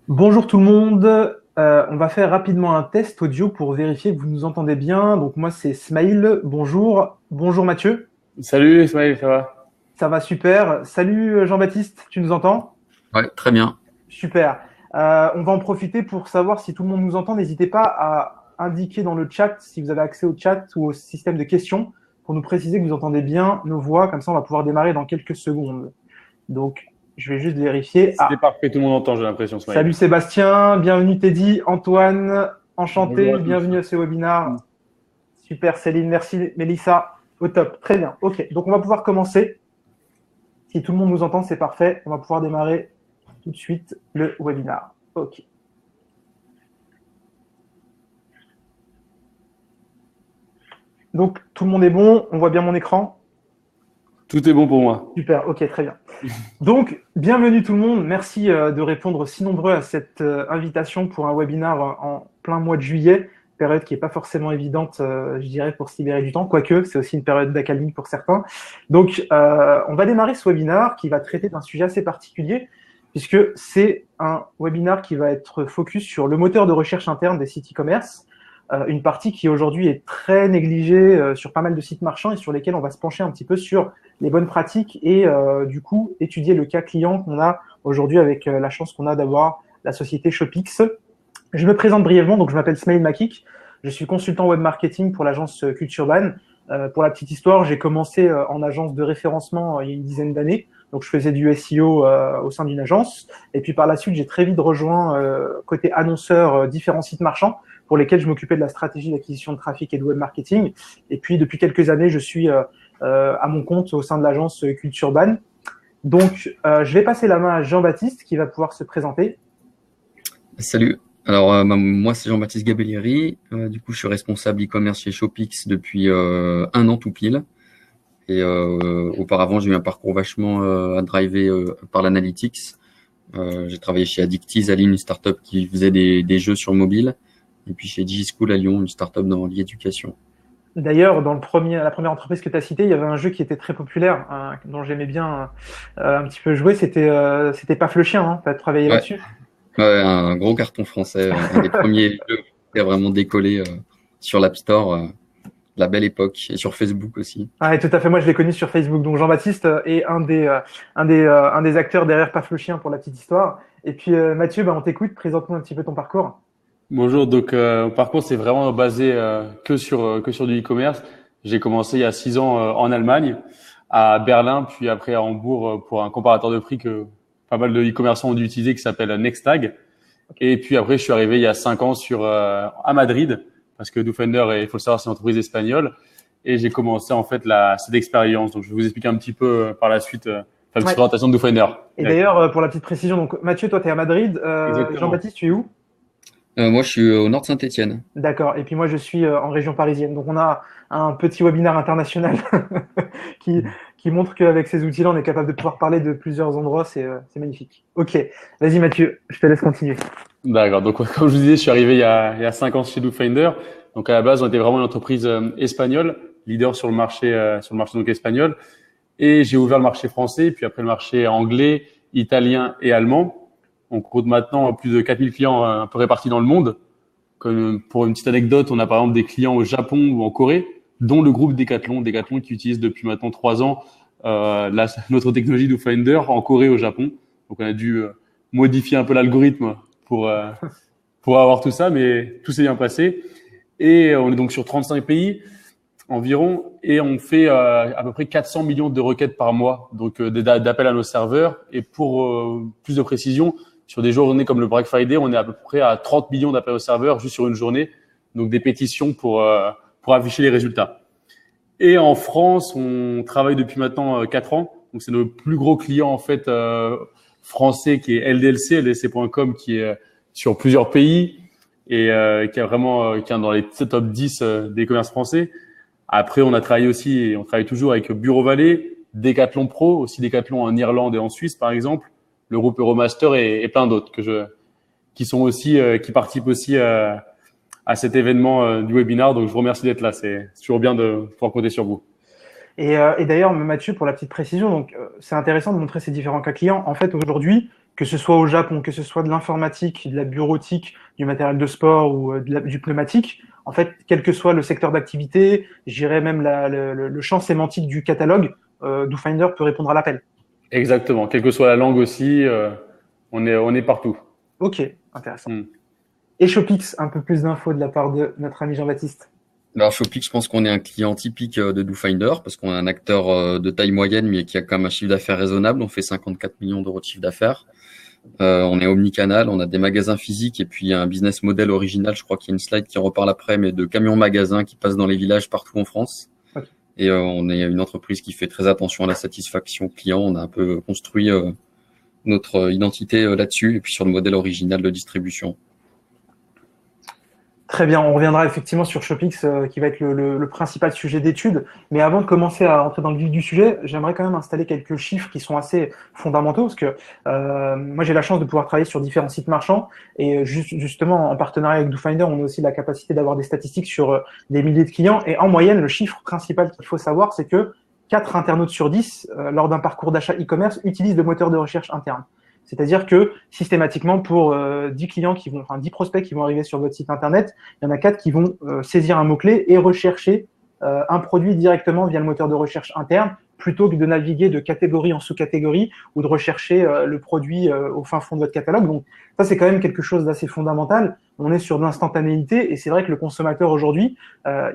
Bonjour tout le monde. On va faire rapidement un test audio pour vérifier que vous nous entendez bien. Donc moi c'est Smaïl. Bonjour. Bonjour Mathieu. Salut Ismaël, ça va? Ça va super. Salut Jean-Baptiste, tu nous entends? Ouais, très bien. Super. On va en profiter pour savoir si tout le monde nous entend. N'hésitez pas à indiquer dans le chat si vous avez accès au chat ou au système de questions pour nous préciser que vous entendez bien nos voix. Comme ça on va pouvoir démarrer dans quelques secondes. Donc je vais juste vérifier. C'est parfait, tout le monde entend, j'ai l'impression, Ismaël. Salut Sébastien, bienvenue Teddy, Antoine, Bonjour enchanté, à tous. bienvenue à ce webinaire. Super Céline, merci Mélissa, au top, très bien. Ok, donc on va pouvoir commencer. Si tout le monde nous entend, c'est parfait. On va pouvoir démarrer tout de suite le webinaire. Ok. Donc tout le monde est bon, on voit bien mon écran. Tout est bon pour moi. Super, ok, très bien. Donc, bienvenue tout le monde. Merci de répondre si nombreux à cette invitation pour un webinaire en plein mois de juillet, période qui n'est pas forcément évidente, je dirais, pour se libérer du temps, quoique c'est aussi une période d'accalmie pour certains. Donc, on va démarrer ce webinaire qui va traiter d'un sujet assez particulier, puisque c'est un webinaire qui va être focus sur le moteur de recherche interne des sites e-commerce, une partie qui aujourd'hui est très négligée sur pas mal de sites marchands et sur lesquels on va se pencher un petit peu sur les bonnes pratiques et du coup étudier le cas client qu'on a aujourd'hui avec la chance qu'on a d'avoir la société Shopix. Je me présente brièvement, donc je m'appelle Smaïl Makik, je suis consultant web marketing pour l'agence Culturban. Pour la petite histoire, j'ai commencé en agence de référencement il y a une dizaine d'années, donc je faisais du SEO au sein d'une agence, et puis par la suite j'ai très vite rejoint côté annonceur différents sites marchands pour lesquels je m'occupais de la stratégie d'acquisition de trafic et de web marketing. Et puis depuis quelques années, je suis à mon compte au sein de l'agence Culturban. Donc, je vais passer la main à Jean-Baptiste qui va pouvoir se présenter. Salut. Alors, moi, c'est Jean-Baptiste Gabellieri. Du coup, je suis responsable e-commerce chez Shopix depuis un an tout pile. Et auparavant, j'ai eu un parcours vachement à driver par l'analytics. J'ai travaillé chez Addictiz à Lille, une startup qui faisait des jeux sur mobile. Et puis chez DigiSchool à Lyon, une startup dans l'e-éducation. D'ailleurs, dans la première entreprise que tu as citée, il y avait un jeu qui était très populaire, dont j'aimais bien un petit peu jouer. C'était Paf le chien, hein. Tu as travaillé Ouais, là-dessus. ouais, un gros carton français, un des premiers jeux qui a vraiment décollé sur l'App Store, la belle époque, et sur Facebook aussi. Ah, et tout à fait. Moi, je l'ai connu sur Facebook. Donc, Jean-Baptiste est un des acteurs derrière Paf le chien pour la petite histoire. Et puis, Mathieu, on t'écoute. Présente-nous un petit peu ton parcours. Bonjour, donc par contre, c'est vraiment basé que sur du e-commerce. J'ai commencé il y a 6 ans en Allemagne, à Berlin, puis après à Hambourg pour un comparateur de prix que pas mal de e-commerçants ont dû utiliser qui s'appelle Nextag. Et puis après, je suis arrivé il y a 5 ans à Madrid, parce que Doofender, il faut le savoir, c'est une entreprise espagnole. Et j'ai commencé en fait cette expérience. Donc je vais vous expliquer un petit peu par la suite la petite Ouais. présentation de Doofender. Et d'ailleurs, pour la petite précision, donc Mathieu, toi, tu es à Madrid. Exactement. Jean-Baptiste, tu es où? Moi, je suis au nord de Saint-Étienne. D'accord. Et puis moi, je suis en région parisienne. Donc on a un petit webinaire international qui, qui montre qu'avec ces outils-là, on est capable de pouvoir parler de plusieurs endroits. C'est magnifique. Ok. Vas-y, Mathieu, je te laisse continuer. D'accord. Donc, comme je vous disais, je suis arrivé il y a 5 ans chez Dooffinder. Donc, à la base, on était vraiment une entreprise espagnole, leader sur le marché donc espagnol. Et j'ai ouvert le marché français, puis après le marché anglais, italien et allemand. On compte maintenant plus de 4000 clients un peu répartis dans le monde. Comme pour une petite anecdote, on a par exemple des clients au Japon ou en Corée, dont le groupe Decathlon, Decathlon qui utilise depuis maintenant 3 ans notre technologie Dooffinder en Corée et au Japon. Donc, on a dû modifier un peu l'algorithme pour euh, pour avoir tout ça, mais tout s'est bien passé. Et on est donc sur 35 pays environ, et on fait à peu près 400 millions de requêtes par mois, donc d'appels à nos serveurs. Et pour plus de précision, sur des journées comme le Black Friday, on est à peu près à 30 millions d'appels au serveur juste sur une journée, donc des pétitions pour afficher les résultats. Et en France, on travaille depuis maintenant 4 ans. Donc c'est notre plus gros client en fait français qui est LDLC, ldlc.com, qui est sur plusieurs pays et qui est dans les top 10 des commerces français. Après, on a travaillé aussi et on travaille toujours avec Bureau Vallée, Decathlon Pro, aussi Decathlon en Irlande et en Suisse par exemple, le groupe Euromaster et plein d'autres qui sont aussi qui participent aussi à cet événement du webinaire. Donc je vous remercie d'être là. C'est toujours bien de pouvoir compter sur vous. Et d'ailleurs, Mathieu, pour la petite précision, donc c'est intéressant de montrer ces différents cas clients. En fait, aujourd'hui, que ce soit au Japon, que ce soit de l'informatique, de la bureautique, du matériel de sport ou du pneumatique, en fait, quel que soit le secteur d'activité, j'irais même le champ sémantique du catalogue, DoFinder peut répondre à l'appel. Exactement. Quelle que soit la langue aussi, on est partout. Ok, intéressant. Et Shopix, un peu plus d'infos de la part de notre ami Jean-Baptiste. Alors Shopix, je pense qu'on est un client typique de DoFinder parce qu'on est un acteur de taille moyenne mais qui a quand même un chiffre d'affaires raisonnable. On fait 54 millions d'euros de chiffre d'affaires. On est omnicanal, on a des magasins physiques et puis un business model original. Je crois qu'il y a une slide qui en reparle après, mais de camions magasins qui passent dans les villages partout en France. Okay. Et on est une entreprise qui fait très attention à la satisfaction client. On a un peu construit notre identité là-dessus et puis sur le modèle original de distribution. Très bien, on reviendra effectivement sur Shopix qui va être le principal sujet d'étude. Mais avant de commencer à entrer dans le vif du sujet, j'aimerais quand même installer quelques chiffres qui sont assez fondamentaux parce que moi j'ai la chance de pouvoir travailler sur différents sites marchands et justement en partenariat avec DoFinder, on a aussi la capacité d'avoir des statistiques sur des milliers de clients et en moyenne, le chiffre principal qu'il faut savoir, c'est que 4 internautes sur 10 lors d'un parcours d'achat e-commerce utilisent le moteur de recherche interne. C'est-à-dire que systématiquement, pour 10 clients enfin 10 prospects qui vont arriver sur votre site internet, il y en a 4 qui vont saisir un mot-clé et rechercher un produit directement via le moteur de recherche interne, plutôt que de naviguer de catégorie en sous-catégorie ou de rechercher le produit au fin fond de votre catalogue. Donc ça, c'est quand même quelque chose d'assez fondamental. On est sur de l'instantanéité et c'est vrai que le consommateur aujourd'hui,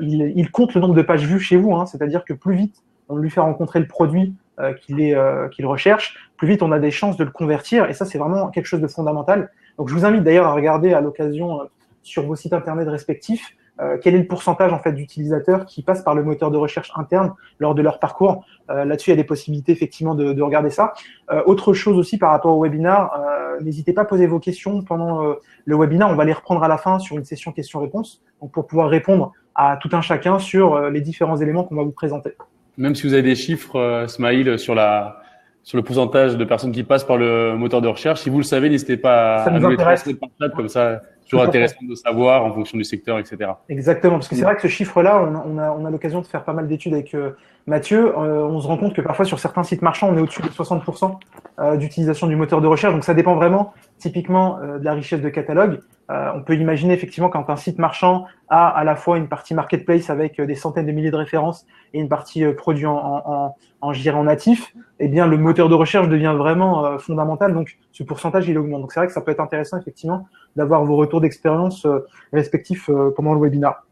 il compte le nombre de pages vues chez vous. C'est-à-dire que plus vite on lui fait rencontrer le produit qu'il recherche, plus vite on a des chances de le convertir et ça c'est vraiment quelque chose de fondamental. Donc je vous invite d'ailleurs à regarder à l'occasion sur vos sites internet respectifs quel est le pourcentage en fait d'utilisateurs qui passent par le moteur de recherche interne lors de leur parcours. Là-dessus il y a des possibilités effectivement de regarder ça. Autre chose aussi par rapport au webinar, n'hésitez pas à poser vos questions pendant le webinar, on va les reprendre à la fin sur une session questions-réponses donc pour pouvoir répondre à tout un chacun sur les différents éléments qu'on va vous présenter. Même si vous avez des chiffres, Smaïl, sur le pourcentage de personnes qui passent par le moteur de recherche, si vous le savez, n'hésitez pas à nous les transmettre par chat, comme ça, toujours intéressant de savoir en fonction du secteur, etc. Exactement, parce que c'est vrai que ce chiffre-là, on a l'occasion de faire pas mal d'études avec Mathieu. On se rend compte que parfois sur certains sites marchands, on est au-dessus de 60% d'utilisation du moteur de recherche. Donc ça dépend vraiment typiquement de la richesse de catalogue. On peut imaginer effectivement quand un site marchand a à la fois une partie marketplace avec des centaines de milliers de références et une partie produit je dirais en natif, eh bien le moteur de recherche devient vraiment fondamental. Donc ce pourcentage il augmente. Donc c'est vrai que ça peut être intéressant effectivement d'avoir vos retours d'expérience respectifs pendant le webinaire.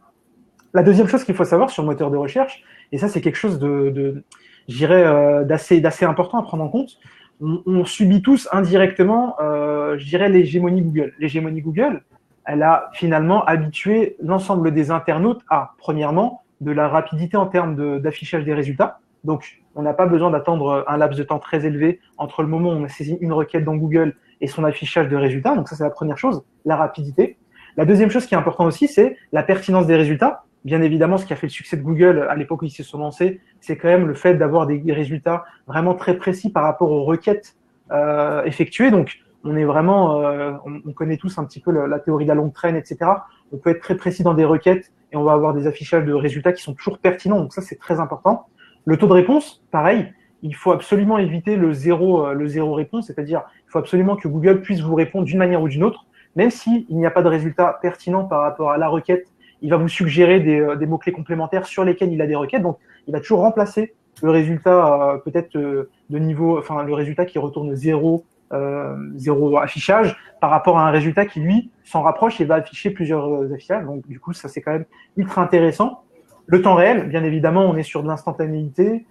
La deuxième chose qu'il faut savoir sur le moteur de recherche, et ça c'est quelque chose je dirais d'assez important à prendre en compte. On subit tous indirectement, je dirais, l'hégémonie Google. L'hégémonie Google, elle a finalement habitué l'ensemble des internautes à, premièrement, de la rapidité en termes d'affichage des résultats. Donc, on n'a pas besoin d'attendre un laps de temps très élevé entre le moment où on a saisi une requête dans Google et son affichage de résultats. Donc ça, c'est la première chose, la rapidité. La deuxième chose qui est importante aussi, c'est la pertinence des résultats. Bien évidemment, ce qui a fait le succès de Google à l'époque où ils se sont lancés, c'est quand même le fait d'avoir des résultats vraiment très précis par rapport aux requêtes effectuées. Donc, on est vraiment, on connaît tous un petit peu la théorie de la longue traîne, etc. On peut être très précis dans des requêtes et on va avoir des affichages de résultats qui sont toujours pertinents. Donc ça, c'est très important. Le taux de réponse, pareil. Il faut absolument éviter le zéro réponse, c'est-à-dire il faut absolument que Google puisse vous répondre d'une manière ou d'une autre, même s'il n'y a pas de résultat pertinent par rapport à la requête. Il va vous suggérer des mots-clés complémentaires sur lesquels il a des requêtes. Donc, il va toujours remplacer le résultat peut-être de niveau, enfin le résultat qui retourne zéro affichage par rapport à un résultat qui, lui, s'en rapproche et va afficher plusieurs affichages. Donc, du coup, ça, c'est quand même ultra intéressant. Le temps réel, bien évidemment, on est sur de l'instantanéité,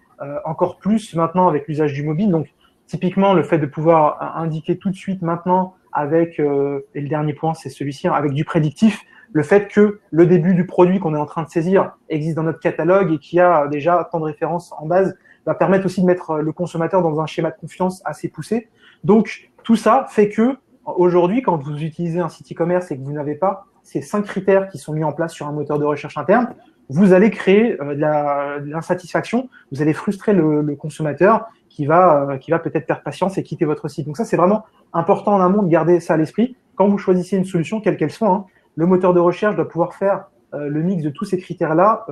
encore plus maintenant avec l'usage du mobile. Donc, typiquement, le fait de pouvoir indiquer tout de suite maintenant avec, et le dernier point, c'est celui-ci, avec du prédictif, le fait que le début du produit qu'on est en train de saisir existe dans notre catalogue et qu'il y a déjà tant de références en base, va permettre aussi de mettre le consommateur dans un schéma de confiance assez poussé. Donc, tout ça fait que aujourd'hui, quand vous utilisez un site e-commerce et que vous n'avez pas ces 5 critères qui sont mis en place sur un moteur de recherche interne, vous allez créer de l'insatisfaction, vous allez frustrer le consommateur qui va peut-être perdre patience et quitter votre site. Donc ça, c'est vraiment important en amont de garder ça à l'esprit. Quand vous choisissez une solution, quelle qu'elle soit, le moteur de recherche doit pouvoir faire le mix de tous ces critères-là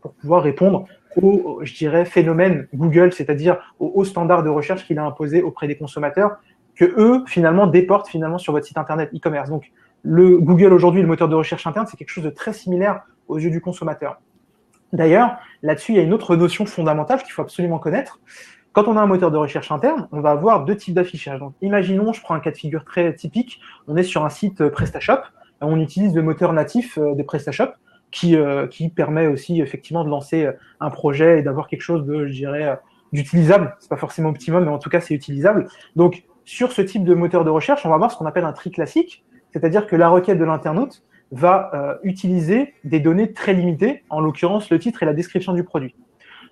pour pouvoir répondre au, je dirais, phénomène Google, c'est-à-dire au haut standard de recherche qu'il a imposé auprès des consommateurs, que eux, finalement, déportent finalement sur votre site internet e-commerce. Donc, le Google aujourd'hui, le moteur de recherche interne, c'est quelque chose de très similaire aux yeux du consommateur. D'ailleurs, là-dessus, il y a une autre notion fondamentale qu'il faut absolument connaître. Quand on a un moteur de recherche interne, on va avoir deux types d'affichage. Donc, imaginons, je prends un cas de figure très typique, on est sur un site PrestaShop, on utilise le moteur natif de PrestaShop qui permet aussi effectivement de lancer un projet et d'avoir quelque chose de, je dirais, d'utilisable. C'est pas forcément optimum, mais en tout cas, c'est utilisable. Donc, sur ce type de moteur de recherche, on va avoir ce qu'on appelle un tri classique, c'est-à-dire que la requête de l'internaute va utiliser des données très limitées, en l'occurrence le titre et la description du produit.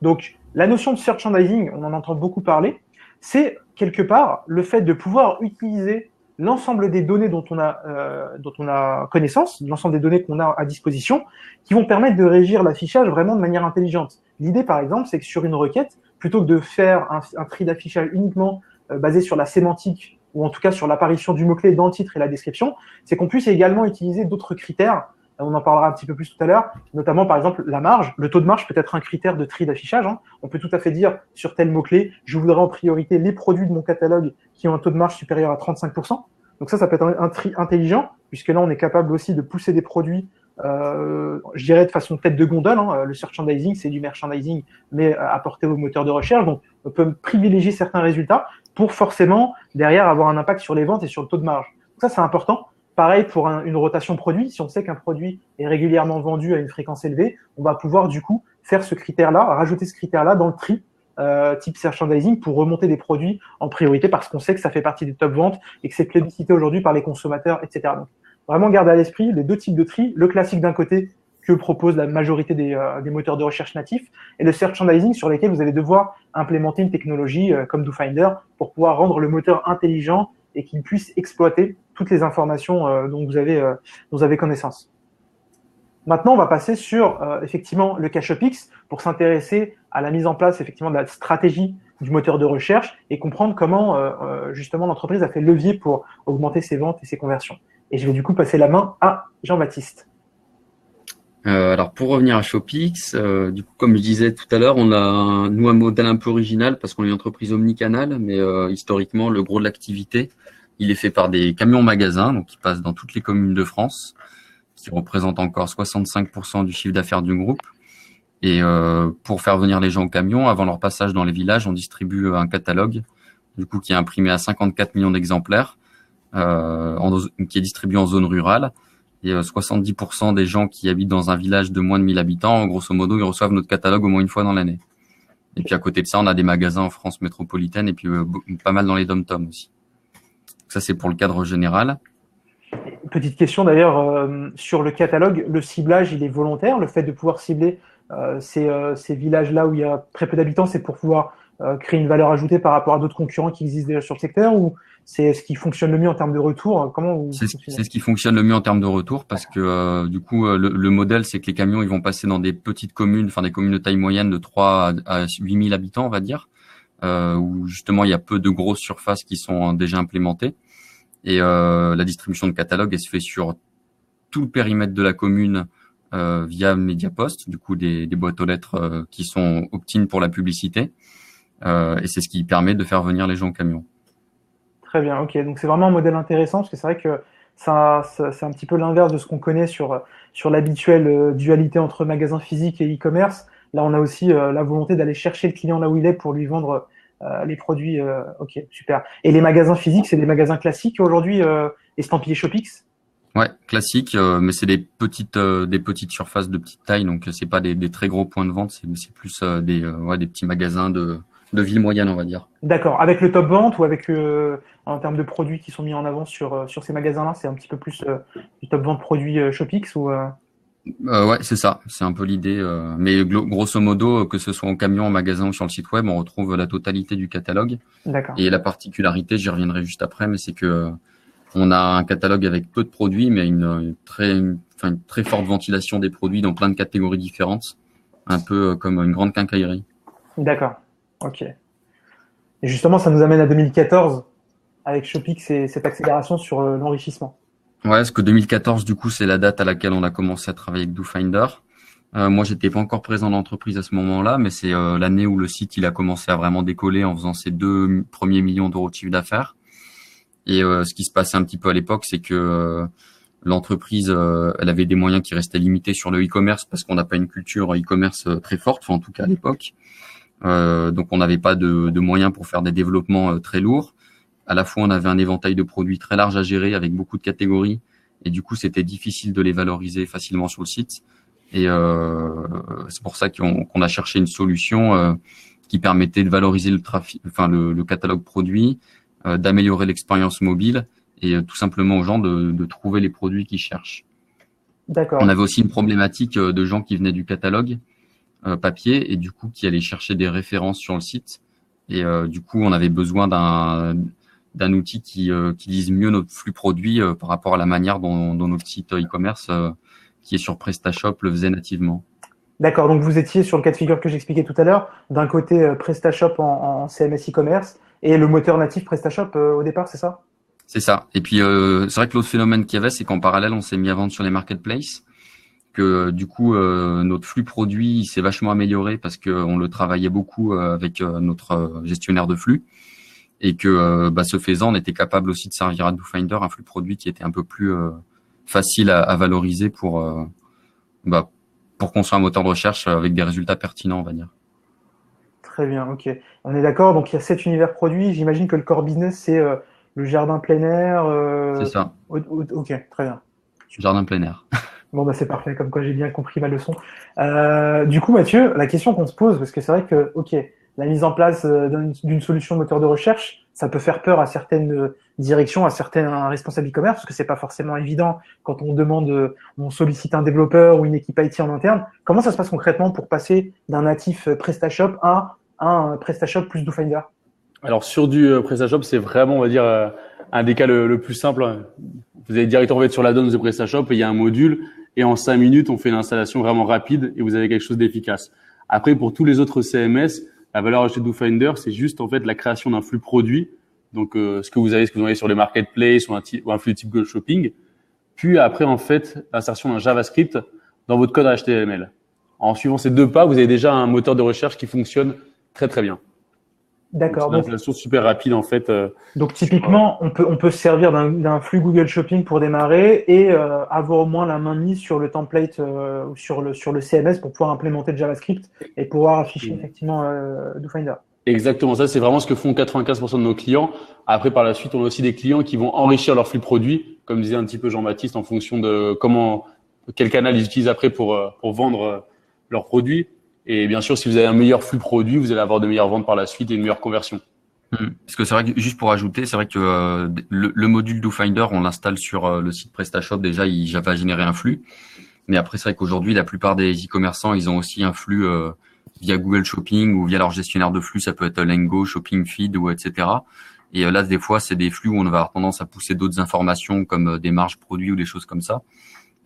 Donc, la notion de merchandising, on en entend beaucoup parler, c'est quelque part le fait de pouvoir utiliser l'ensemble des données dont on a connaissance, l'ensemble des données qu'on a à disposition, qui vont permettre de régir l'affichage vraiment de manière intelligente. L'idée, par exemple, c'est que sur une requête, plutôt que de faire un tri d'affichage uniquement basé sur la sémantique, ou en tout cas sur l'apparition du mot-clé dans le titre et la description, c'est qu'on puisse également utiliser d'autres critères. On en parlera un petit peu plus tout à l'heure, notamment par exemple la marge. Le taux de marge peut être un critère de tri d'affichage. On peut tout à fait dire sur tel mot-clé, je voudrais en priorité les produits de mon catalogue qui ont un taux de marge supérieur à 35%. Donc ça peut être un tri intelligent, puisque là on est capable aussi de pousser des produits, je dirais de façon tête de gondole. Le merchandising, c'est du merchandising, mais apporté au moteur de recherche. Donc on peut privilégier certains résultats pour forcément derrière avoir un impact sur les ventes et sur le taux de marge. Donc ça c'est important. Pareil pour une rotation produit, si on sait qu'un produit est régulièrement vendu à une fréquence élevée, on va pouvoir du coup faire ce critère-là, rajouter ce critère-là dans le tri type merchandising pour remonter des produits en priorité parce qu'on sait que ça fait partie des top ventes et que c'est plébiscité aujourd'hui par les consommateurs, etc. Donc vraiment garder à l'esprit les deux types de tri, le classique d'un côté que propose la majorité des moteurs de recherche natifs et le merchandising sur lesquels vous allez devoir implémenter une technologie comme DoFinder pour pouvoir rendre le moteur intelligent et qu'il puisse exploiter toutes les informations dont vous avez connaissance. Maintenant, on va passer sur effectivement le cas ShopX pour s'intéresser à la mise en place effectivement de la stratégie du moteur de recherche et comprendre comment justement l'entreprise a fait levier pour augmenter ses ventes et ses conversions. Et je vais du coup passer la main à Jean-Baptiste. Alors pour revenir à ShopX, du coup comme je disais tout à l'heure, on a nous un modèle un peu original parce qu'on est une entreprise omnicanal, mais historiquement le gros de l'activité il est fait par des camions magasins, donc qui passent dans toutes les communes de France, qui représentent encore 65% du chiffre d'affaires du groupe. Et pour faire venir les gens au camion, avant leur passage dans les villages, on distribue un catalogue, du coup qui est imprimé à 54 millions d'exemplaires, qui est distribué en zone rurale. Et 70% des gens qui habitent dans un village de moins de 1000 habitants, grosso modo, ils reçoivent notre catalogue au moins une fois dans l'année. Et puis à côté de ça, on a des magasins en France métropolitaine et puis pas mal dans les dom-toms aussi. Ça, c'est pour le cadre général. Petite question d'ailleurs sur le catalogue, le ciblage, il est volontaire. Le fait de pouvoir cibler ces villages-là où il y a très peu d'habitants, c'est pour pouvoir créer une valeur ajoutée par rapport à d'autres concurrents qui existent déjà sur le secteur ou c'est ce qui fonctionne le mieux en termes de retour? C'est ce qui fonctionne le mieux en termes de retour parce que du coup, le modèle, c'est que les camions, ils vont passer dans des petites communes, enfin des communes de taille moyenne de 3 à 8 000 habitants, on va dire. Où justement il y a peu de grosses surfaces qui sont déjà implémentées et la distribution de catalogue elle se fait sur tout le périmètre de la commune via Mediapost, du coup des boîtes aux lettres qui sont opt-in pour la publicité et c'est ce qui permet de faire venir les gens au camion. Très bien, ok, donc c'est vraiment un modèle intéressant parce que c'est vrai que ça c'est un petit peu l'inverse de ce qu'on connaît sur l'habituelle dualité entre magasin physique et e-commerce. Là, on a aussi la volonté d'aller chercher le client là où il est pour lui vendre les produits. Ok, super. Et les magasins physiques, c'est des magasins classiques aujourd'hui, estampillés ShopX? Ouais, classique, mais c'est des petites surfaces de petite taille, donc c'est pas des très gros points de vente, c'est plus des petits magasins de ville moyenne, on va dire. D'accord. Avec le top vente ou avec en termes de produits qui sont mis en avant sur ces magasins-là, c'est un petit peu plus du top vente produit ShopX ou Ouais, c'est ça, c'est un peu l'idée. Mais grosso modo, que ce soit en camion, en magasin ou sur le site web, on retrouve la totalité du catalogue. D'accord. Et la particularité, j'y reviendrai juste après, mais c'est que on a un catalogue avec peu de produits, mais une très forte ventilation des produits dans plein de catégories différentes, un peu comme une grande quincaillerie. D'accord. Ok. Et justement, ça nous amène à 2014 avec ShopX et cette accélération sur l'enrichissement. Ouais, parce que 2014, du coup, c'est la date à laquelle on a commencé à travailler avec DoFinder. Moi, j'étais pas encore présent dans l'entreprise à ce moment-là, mais c'est l'année où le site il a commencé à vraiment décoller en faisant ses 2 premiers millions d'euros de chiffre d'affaires. Et ce qui se passait un petit peu à l'époque, c'est que l'entreprise, elle avait des moyens qui restaient limités sur le e-commerce parce qu'on n'a pas une culture e-commerce très forte, enfin, en tout cas à l'époque. Donc on n'avait pas de moyens pour faire des développements très lourds. À la fois, on avait un éventail de produits très large à gérer avec beaucoup de catégories. Et du coup, c'était difficile de les valoriser facilement sur le site. Et c'est pour ça qu'on a cherché une solution qui permettait de valoriser le trafic, enfin le catalogue produit, d'améliorer l'expérience mobile et tout simplement aux gens de trouver les produits qu'ils cherchent. D'accord. On avait aussi une problématique de gens qui venaient du catalogue papier et du coup qui allaient chercher des références sur le site. Et du coup, on avait besoin d'un outil qui lise mieux notre flux produit par rapport à la manière dont notre site e-commerce qui est sur PrestaShop le faisait nativement. D'accord, donc vous étiez sur le cas de figure que j'expliquais tout à l'heure, d'un côté PrestaShop en CMS e-commerce et le moteur natif PrestaShop au départ, c'est ça? C'est ça. Et puis c'est vrai que l'autre phénomène qu'il y avait, c'est qu'en parallèle, on s'est mis à vendre sur les marketplaces, que du coup notre flux produit s'est vachement amélioré parce qu'on le travaillait beaucoup avec notre gestionnaire de flux. Et que ce faisant, on était capable aussi de servir à DoFinder un flux produit qui était un peu plus facile à valoriser pour construire un moteur de recherche avec des résultats pertinents, on va dire. Très bien, ok. On est d'accord, donc il y a 7 univers produits. J'imagine que le core business, c'est le jardin plein air. C'est ça. Ok, très bien. Jardin plein air. Bon, bah c'est parfait, comme quoi j'ai bien compris ma leçon. Du coup, Mathieu, la question qu'on se pose, parce que c'est vrai que, ok, la mise en place d'une solution moteur de recherche, ça peut faire peur à certaines directions, à certains responsables e-commerce, parce que c'est pas forcément évident quand on demande, on sollicite un développeur ou une équipe IT en interne. Comment ça se passe concrètement pour passer d'un natif PrestaShop à un PrestaShop plus DoFinder? Alors sur du PrestaShop, c'est vraiment, on va dire, un des cas le plus simple. Vous allez directement être sur l'add-on de PrestaShop et il y a un module et en 5 minutes, on fait une installation vraiment rapide et vous avez quelque chose d'efficace. Après, pour tous les autres CMS, la valeur ajoutée de DoFinder, c'est juste en fait la création d'un flux produit. Donc ce que vous avez sur les marketplaces ou un flux type Google Shopping. Puis après, en fait, l'insertion d'un JavaScript dans votre code HTML. En suivant ces deux pas, vous avez déjà un moteur de recherche qui fonctionne très très bien. D'accord. C'est une installation super rapide en fait. Donc typiquement, on peut se servir d'un flux Google Shopping pour démarrer et avoir au moins la main mise sur le template ou sur le CMS pour pouvoir implémenter le JavaScript et pouvoir afficher effectivement DoFinder. Exactement, ça c'est vraiment ce que font 95% de nos clients. Après, par la suite, on a aussi des clients qui vont enrichir leur flux produit, comme disait un petit peu Jean-Baptiste, en fonction de quel canal ils utilisent après pour vendre leurs produits. Et bien sûr, si vous avez un meilleur flux produit, vous allez avoir de meilleures ventes par la suite et une meilleure conversion. Parce que c'est vrai que, juste pour ajouter, c'est vrai que le module DoFinder, on l'installe sur le site PrestaShop. Déjà, il va générer un flux. Mais après, c'est vrai qu'aujourd'hui, la plupart des e-commerçants, ils ont aussi un flux via Google Shopping ou via leur gestionnaire de flux. Ça peut être Lengo, Shopping Feed ou etc. Et là, des fois, c'est des flux où on va avoir tendance à pousser d'autres informations comme des marges produits ou des choses comme ça.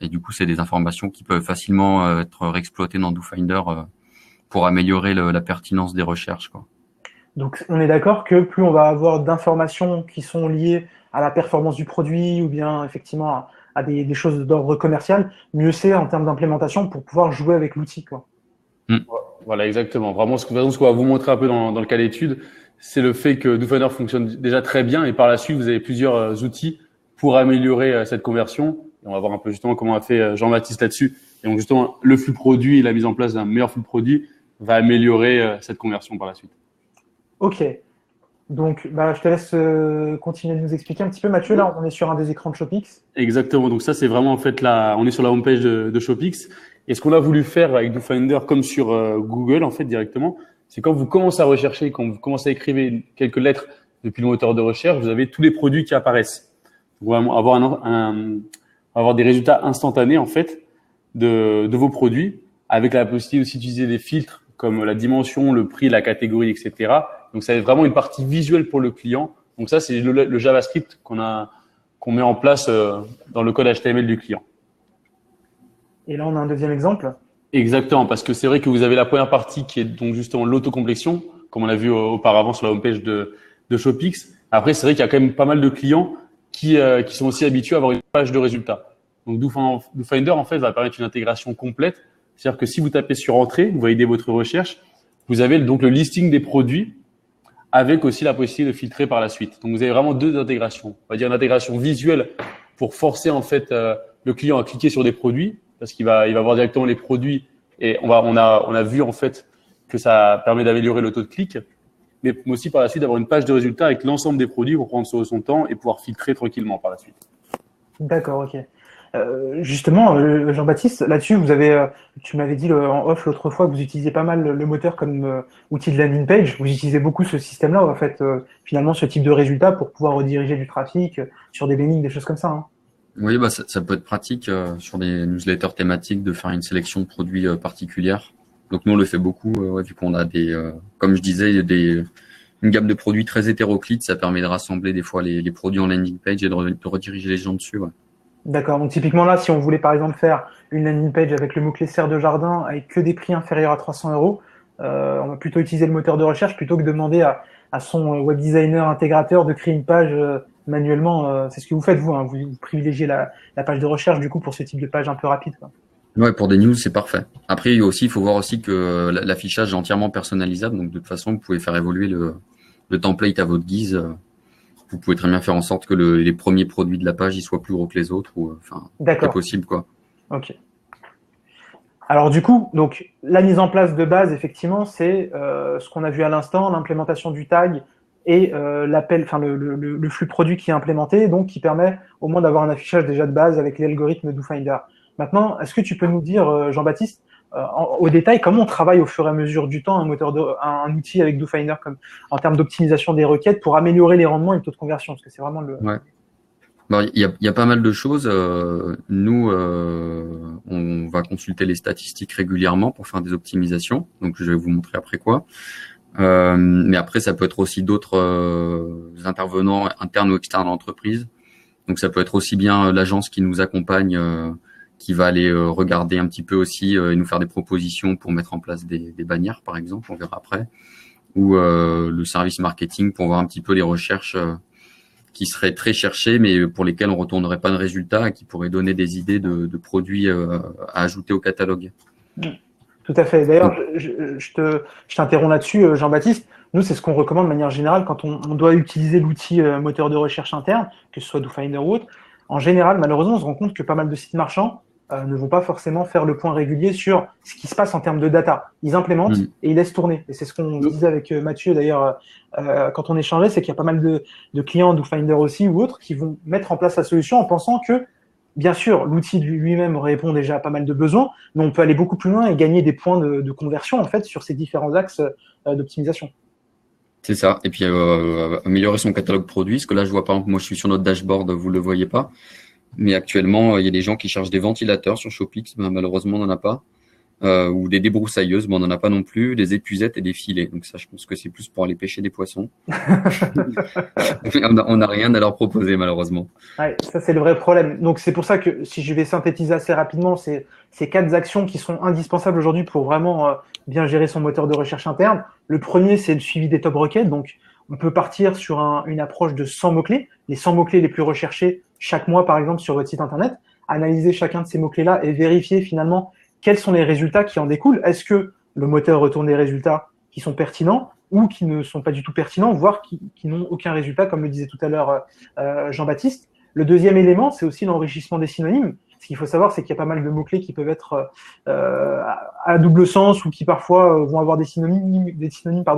Et du coup, c'est des informations qui peuvent facilement être réexploitées dans DoFinder pour améliorer la pertinence des recherches, quoi. Donc, on est d'accord que plus on va avoir d'informations qui sont liées à la performance du produit ou bien effectivement à des choses d'ordre commercial, mieux c'est en termes d'implémentation pour pouvoir jouer avec l'outil, quoi. Voilà, exactement. Vraiment, ce qu'on va vous montrer un peu dans le cas d'étude, c'est le fait que DoFinder fonctionne déjà très bien et par la suite, vous avez plusieurs outils pour améliorer cette conversion. Et on va voir un peu justement comment a fait Jean-Baptiste là-dessus. Et donc justement, le flux produit et la mise en place d'un meilleur flux produit va améliorer cette conversion par la suite. Ok. Donc, je te laisse continuer de nous expliquer un petit peu. Mathieu, là, on est sur un des écrans de Shopix. Exactement. Donc ça, c'est vraiment en fait on est sur la homepage de Shopix. Et ce qu'on a voulu faire avec DoFinder, comme sur Google en fait directement, c'est quand vous commencez à rechercher, quand vous commencez à écrire quelques lettres depuis le moteur de recherche, vous avez tous les produits qui apparaissent. Vous allez avoir des résultats instantanés en fait de vos produits, avec la possibilité aussi d'utiliser des filtres comme la dimension, le prix, la catégorie, etc. Donc, ça va être vraiment une partie visuelle pour le client. Donc, ça, c'est le JavaScript qu'on met en place dans le code HTML du client. Et là, on a un deuxième exemple. Exactement, parce que c'est vrai que vous avez la première partie qui est donc justement l'autocomplexion, comme on l'a vu auparavant sur la homepage de Shopix. Après, c'est vrai qu'il y a quand même pas mal de clients qui sont aussi habitués à avoir une page de résultats. Donc, DoFinder, en fait, va permettre une intégration complète. C'est-à-dire que si vous tapez sur Entrée, vous validez votre recherche, vous avez donc le listing des produits avec aussi la possibilité de filtrer par la suite. Donc, vous avez vraiment deux intégrations. On va dire une intégration visuelle pour forcer en fait le client à cliquer sur des produits parce qu'il va voir directement les produits et on a vu en fait que ça permet d'améliorer le taux de clic, mais aussi par la suite d'avoir une page de résultats avec l'ensemble des produits pour prendre son temps et pouvoir filtrer tranquillement par la suite. D'accord, ok. Justement, Jean-Baptiste, là-dessus, tu m'avais dit en off l'autre fois que vous utilisez pas mal le moteur comme outil de landing page. Vous utilisez beaucoup ce système-là, en fait, finalement, ce type de résultat pour pouvoir rediriger du trafic sur des mailing, des choses comme ça. Hein. Oui, ça peut être pratique sur des newsletters thématiques de faire une sélection de produits particulière. Donc nous on le fait beaucoup, vu qu'on a comme je disais, une gamme de produits très hétéroclite, ça permet de rassembler des fois les produits en landing page et de rediriger les gens dessus. Ouais. D'accord. Donc typiquement là, si on voulait par exemple faire une landing page avec le mot-clé serre de jardin avec que des prix inférieurs à 300 euros, on va plutôt utiliser le moteur de recherche plutôt que demander à son web designer intégrateur de créer une page manuellement. C'est ce que vous faites vous, hein. Vous privilégiez la page de recherche du coup pour ce type de page un peu rapide, quoi. Ouais, pour des news, c'est parfait. Après, il faut voir aussi que l'affichage est entièrement personnalisable. Donc, de toute façon, vous pouvez faire évoluer le template à votre guise. Vous pouvez très bien faire en sorte que les premiers produits de la page, ils soient plus gros que les autres. C'est possible, quoi. Ok. Alors, du coup, donc, la mise en place de base, effectivement, c'est ce qu'on a vu à l'instant, l'implémentation du tag et le flux produit qui est implémenté, donc qui permet au moins d'avoir un affichage déjà de base avec l'algorithme DoFinder. Maintenant, est-ce que tu peux nous dire, Jean-Baptiste, au détail, comment on travaille au fur et à mesure du temps un outil avec DoFinder en termes d'optimisation des requêtes pour améliorer les rendements et le taux de conversion, parce que c'est vraiment le. Ouais. Bon, il y a pas mal de choses. Nous, on va consulter les statistiques régulièrement pour faire des optimisations. Donc, je vais vous montrer après quoi. Mais après, ça peut être aussi d'autres intervenants internes ou externes à l'entreprise. Donc, ça peut être aussi bien l'agence qui nous accompagne, qui va aller regarder un petit peu aussi et nous faire des propositions pour mettre en place des bannières, par exemple, on verra après, ou le service marketing pour voir un petit peu les recherches qui seraient très cherchées, mais pour lesquelles on retournerait pas de résultats et qui pourraient donner des idées de produits à ajouter au catalogue. Tout à fait. D'ailleurs, je t'interromps là-dessus, Jean-Baptiste. Nous, c'est ce qu'on recommande de manière générale quand on doit utiliser l'outil moteur de recherche interne, que ce soit DoFinder ou autre. En général, malheureusement, on se rend compte que pas mal de sites marchands ne vont pas forcément faire le point régulier sur ce qui se passe en termes de data. Ils implémentent et ils laissent tourner. Et c'est ce qu'on disait avec Mathieu d'ailleurs quand on échangeait, c'est qu'il y a pas mal de clients DoFinder aussi ou autres qui vont mettre en place la solution en pensant que, bien sûr, l'outil lui-même répond déjà à pas mal de besoins, mais on peut aller beaucoup plus loin et gagner des points de conversion en fait sur ces différents axes d'optimisation. C'est ça. Et puis améliorer son catalogue produit. Parce que là, je vois par exemple, moi, je suis sur notre dashboard, vous le voyez pas. Mais actuellement, il y a des gens qui cherchent des ventilateurs sur Shopix, ben, malheureusement, on n'en a pas. Ou des débroussailleuses, ben, on n'en a pas non plus. Des épuisettes et des filets. Donc ça, je pense que c'est plus pour aller pêcher des poissons. On n'a rien à leur proposer, malheureusement. Ouais, ça, c'est le vrai problème. Donc c'est pour ça que si je vais synthétiser assez rapidement, c'est ces 4 actions qui sont indispensables aujourd'hui pour vraiment bien gérer son moteur de recherche interne. Le premier, c'est le suivi des top requêtes. Donc on peut partir sur une approche de 100 mots-clés, les 100 mots-clés les plus recherchés chaque mois, par exemple, sur votre site internet, analyser chacun de ces mots-clés-là et vérifier finalement quels sont les résultats qui en découlent. Est-ce que le moteur retourne des résultats qui sont pertinents ou qui ne sont pas du tout pertinents, voire qui n'ont aucun résultat, comme le disait tout à l'heure Jean-Baptiste. Le deuxième élément, c'est aussi l'enrichissement des synonymes. Ce qu'il faut savoir, c'est qu'il y a pas mal de mots-clés qui peuvent être à double sens ou qui parfois vont avoir des synonymes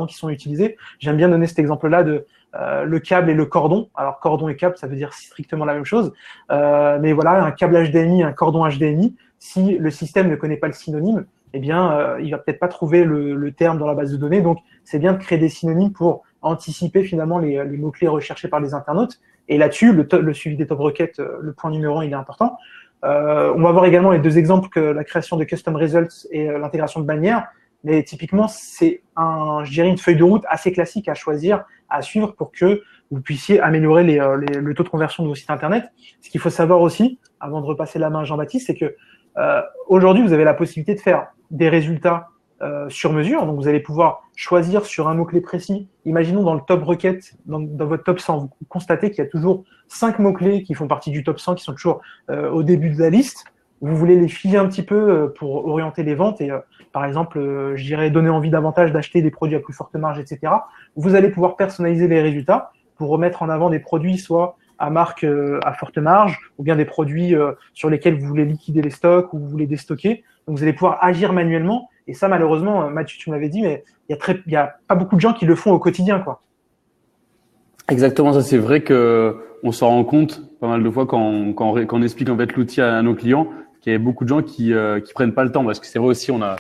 qui sont utilisés. J'aime bien donner cet exemple-là de le câble et le cordon. Alors, cordon et câble, ça veut dire strictement la même chose. Mais voilà, un câble HDMI, un cordon HDMI, si le système ne connaît pas le synonyme, eh bien, il va peut-être pas trouver le terme dans la base de données. Donc, c'est bien de créer des synonymes pour anticiper finalement les mots-clés recherchés par les internautes. Et là-dessus, le suivi des top requêtes, le point numéro 1, il est important. On va voir également les deux exemples que la création de custom results et l'intégration de bannières. Mais typiquement, c'est une feuille de route assez classique à choisir, à suivre pour que vous puissiez améliorer le taux de conversion de vos sites internet. Ce qu'il faut savoir aussi, avant de repasser la main à Jean-Baptiste, c'est que aujourd'hui, vous avez la possibilité de faire des résultats sur mesure. Donc, vous allez pouvoir choisir sur un mot-clé précis. Imaginons dans le top requête, dans votre top 100, vous constatez qu'il y a toujours 5 mots-clés qui font partie du top 100, qui sont toujours au début de la liste. vous voulez les filer un petit peu pour orienter les ventes et, par exemple, je dirais donner envie davantage d'acheter des produits à plus forte marge, etc. Vous allez pouvoir personnaliser les résultats pour remettre en avant des produits soit à marque à forte marge ou bien des produits sur lesquels vous voulez liquider les stocks ou vous voulez déstocker. Donc, vous allez pouvoir agir manuellement. Et ça, malheureusement, Mathieu, tu m'avais dit, mais il y a pas beaucoup de gens qui le font au quotidien, quoi. Exactement, ça c'est vrai que on s'en rend compte pas mal de fois quand on explique en fait l'outil à nos clients qu'il y a beaucoup de gens qui prennent pas le temps parce que c'est vrai aussi on a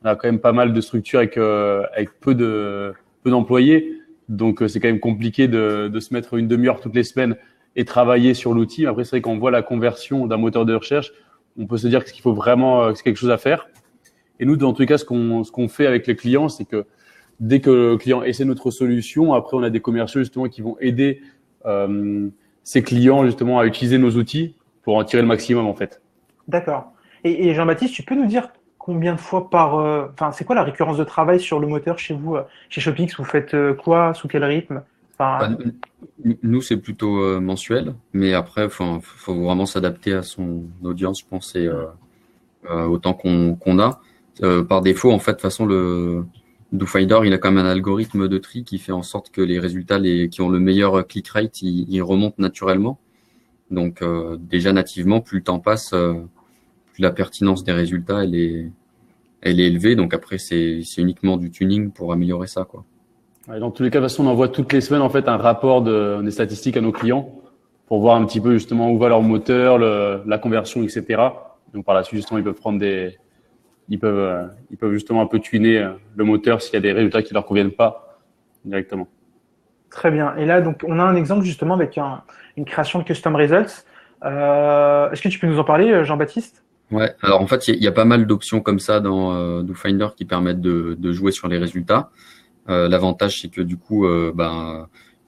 quand même pas mal de structures avec peu d'employés, donc c'est quand même compliqué de se mettre une demi-heure toutes les semaines et travailler sur l'outil. Après c'est vrai qu'on voit la conversion d'un moteur de recherche, on peut se dire qu'il faut vraiment que c'est quelque chose à faire. Et nous dans tous les cas ce qu'on fait avec les clients c'est que dès que le client essaie notre solution, après on a des commerciaux justement qui vont aider ces clients justement à utiliser nos outils pour en tirer le maximum en fait. D'accord. Et Jean-Baptiste, tu peux nous dire combien de fois enfin, c'est quoi la récurrence de travail sur le moteur chez vous, chez Shopix? Vous faites quoi? Sous quel rythme? Bah, Enfin, nous, c'est plutôt mensuel, mais après, faut vraiment s'adapter à son audience, je pense, et au temps qu'on a. Par défaut, en fait, de toute façon, le DoFinder, il a quand même un algorithme de tri qui fait en sorte que les résultats qui ont le meilleur click rate, ils remontent naturellement. Donc, déjà nativement, plus le temps passe, plus la pertinence des résultats, elle est élevée. Donc après, c'est uniquement du tuning pour améliorer ça, quoi. Ouais, dans tous les cas, de toute façon, on envoie toutes les semaines en fait un rapport des statistiques à nos clients pour voir un petit peu justement où va leur moteur, la conversion, etc. Donc par la suite, justement, ils peuvent justement un peu tuner le moteur s'il y a des résultats qui leur conviennent pas directement. très bien. Et là, donc, on a un exemple justement avec une création de custom results. Est-ce que tu peux nous en parler, Jean-Baptiste? Ouais. Alors en fait, il y a pas mal d'options comme ça dans DoFinder qui permettent de jouer sur les résultats. L'avantage, c'est que du coup,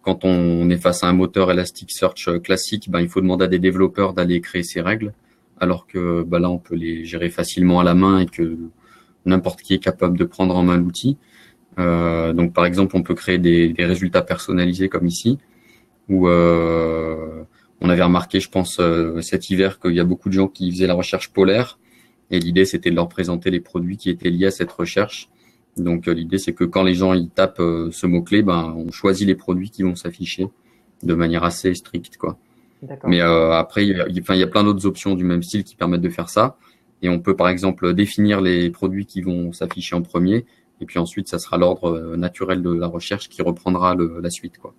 quand on est face à un moteur Elasticsearch classique, il faut demander à des développeurs d'aller créer ces règles, alors que là, on peut les gérer facilement à la main et que n'importe qui est capable de prendre en main l'outil. Donc, par exemple, on peut créer des résultats personnalisés comme ici, où on avait remarqué, je pense, cet hiver, qu'il y a beaucoup de gens qui faisaient la recherche polaire, et l'idée, c'était de leur présenter les produits qui étaient liés à cette recherche. Donc l'idée c'est que quand les gens ils tapent ce mot-clé, on choisit les produits qui vont s'afficher de manière assez stricte, quoi. D'accord. Mais après il y a plein d'autres options du même style qui permettent de faire ça. Et on peut par exemple définir les produits qui vont s'afficher en premier, et puis ensuite ça sera l'ordre naturel de la recherche qui reprendra la suite, quoi.